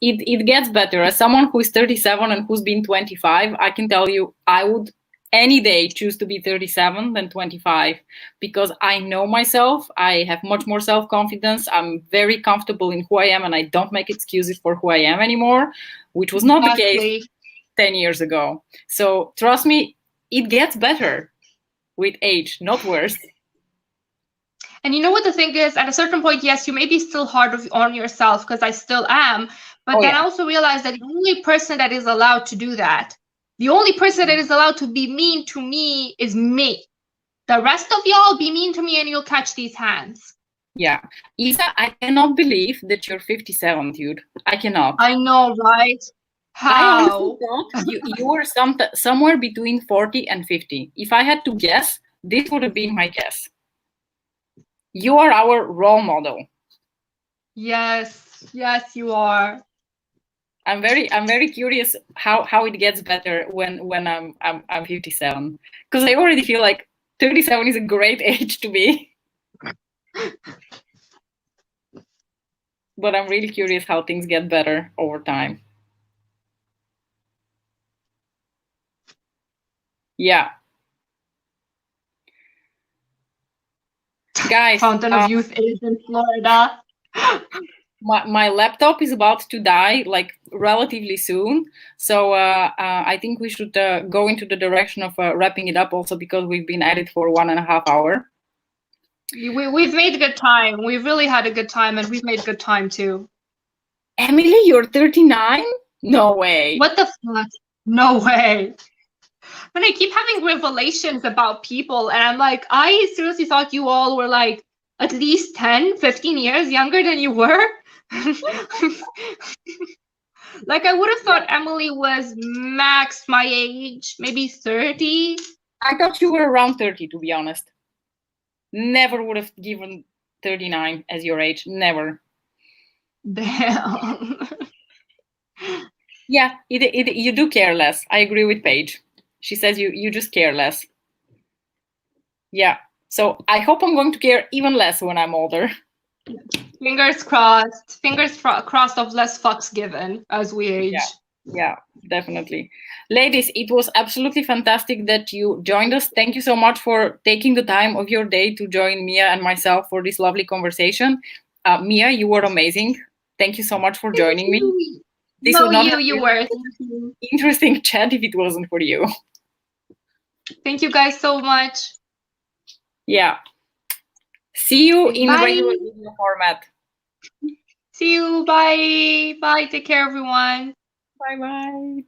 It gets better. As someone who is 37 and who's been 25, I can tell you I would any day choose to be 37 than 25 because I know myself. I have much more self-confidence. I'm very comfortable in who I am and I don't make excuses for who I am anymore, which was not the case Exactly. 10 years ago. So trust me, it gets better with age, not worse. And you know what the thing is? At a certain point, yes, you may be still on yourself because I still am. But Oh then I yeah. also realize that the only person that is allowed to do that, the only person that is allowed to be mean to me is me. The rest of y'all be mean to me and you'll catch these hands. Yeah. Isa, I cannot believe that you're 57, dude. I cannot. I know, right? I honestly How? thought you were somewhere between 40 and 50. If I had to guess, this would have been my guess. You are our role model. Yes, yes, you are. I'm very curious how it gets better when I'm 57. Because I already feel like 37 is a great age to be. But I'm really curious how things get better over time. Yeah. Guys, Fountain of Youth is in Florida. my laptop is about to die like relatively soon, so I think we should go into the direction of wrapping it up also because we've been at it for 1.5 hours. We've made good time. We've really had a good time, and we've made good time too. Emily, you're 39? No way. What the fuck? No way. When I keep having revelations about people, and I'm like, I seriously thought you all were like at least 10, 15 years younger than you were. Like, I would have thought Emily was max my age, maybe 30. I thought you were around 30, to be honest. Never would have given 39 as your age. Never. Damn. Yeah, you do care less. I agree with Paige. She says you just care less. Yeah. So I hope I'm going to care even less when I'm older. Fingers crossed. Crossed of less fucks given as we age. Yeah, definitely. Ladies, it was absolutely fantastic that you joined us. Thank you so much for taking the time of your day to join Mia and myself for this lovely conversation. Mia, you were amazing. Thank you so much for joining me. This No, would not have you been were. an interesting chat if it wasn't for you. Thank you guys so much. Yeah. See you in Bye. regular video format. See you. Bye. Bye. Take care, everyone. Bye bye.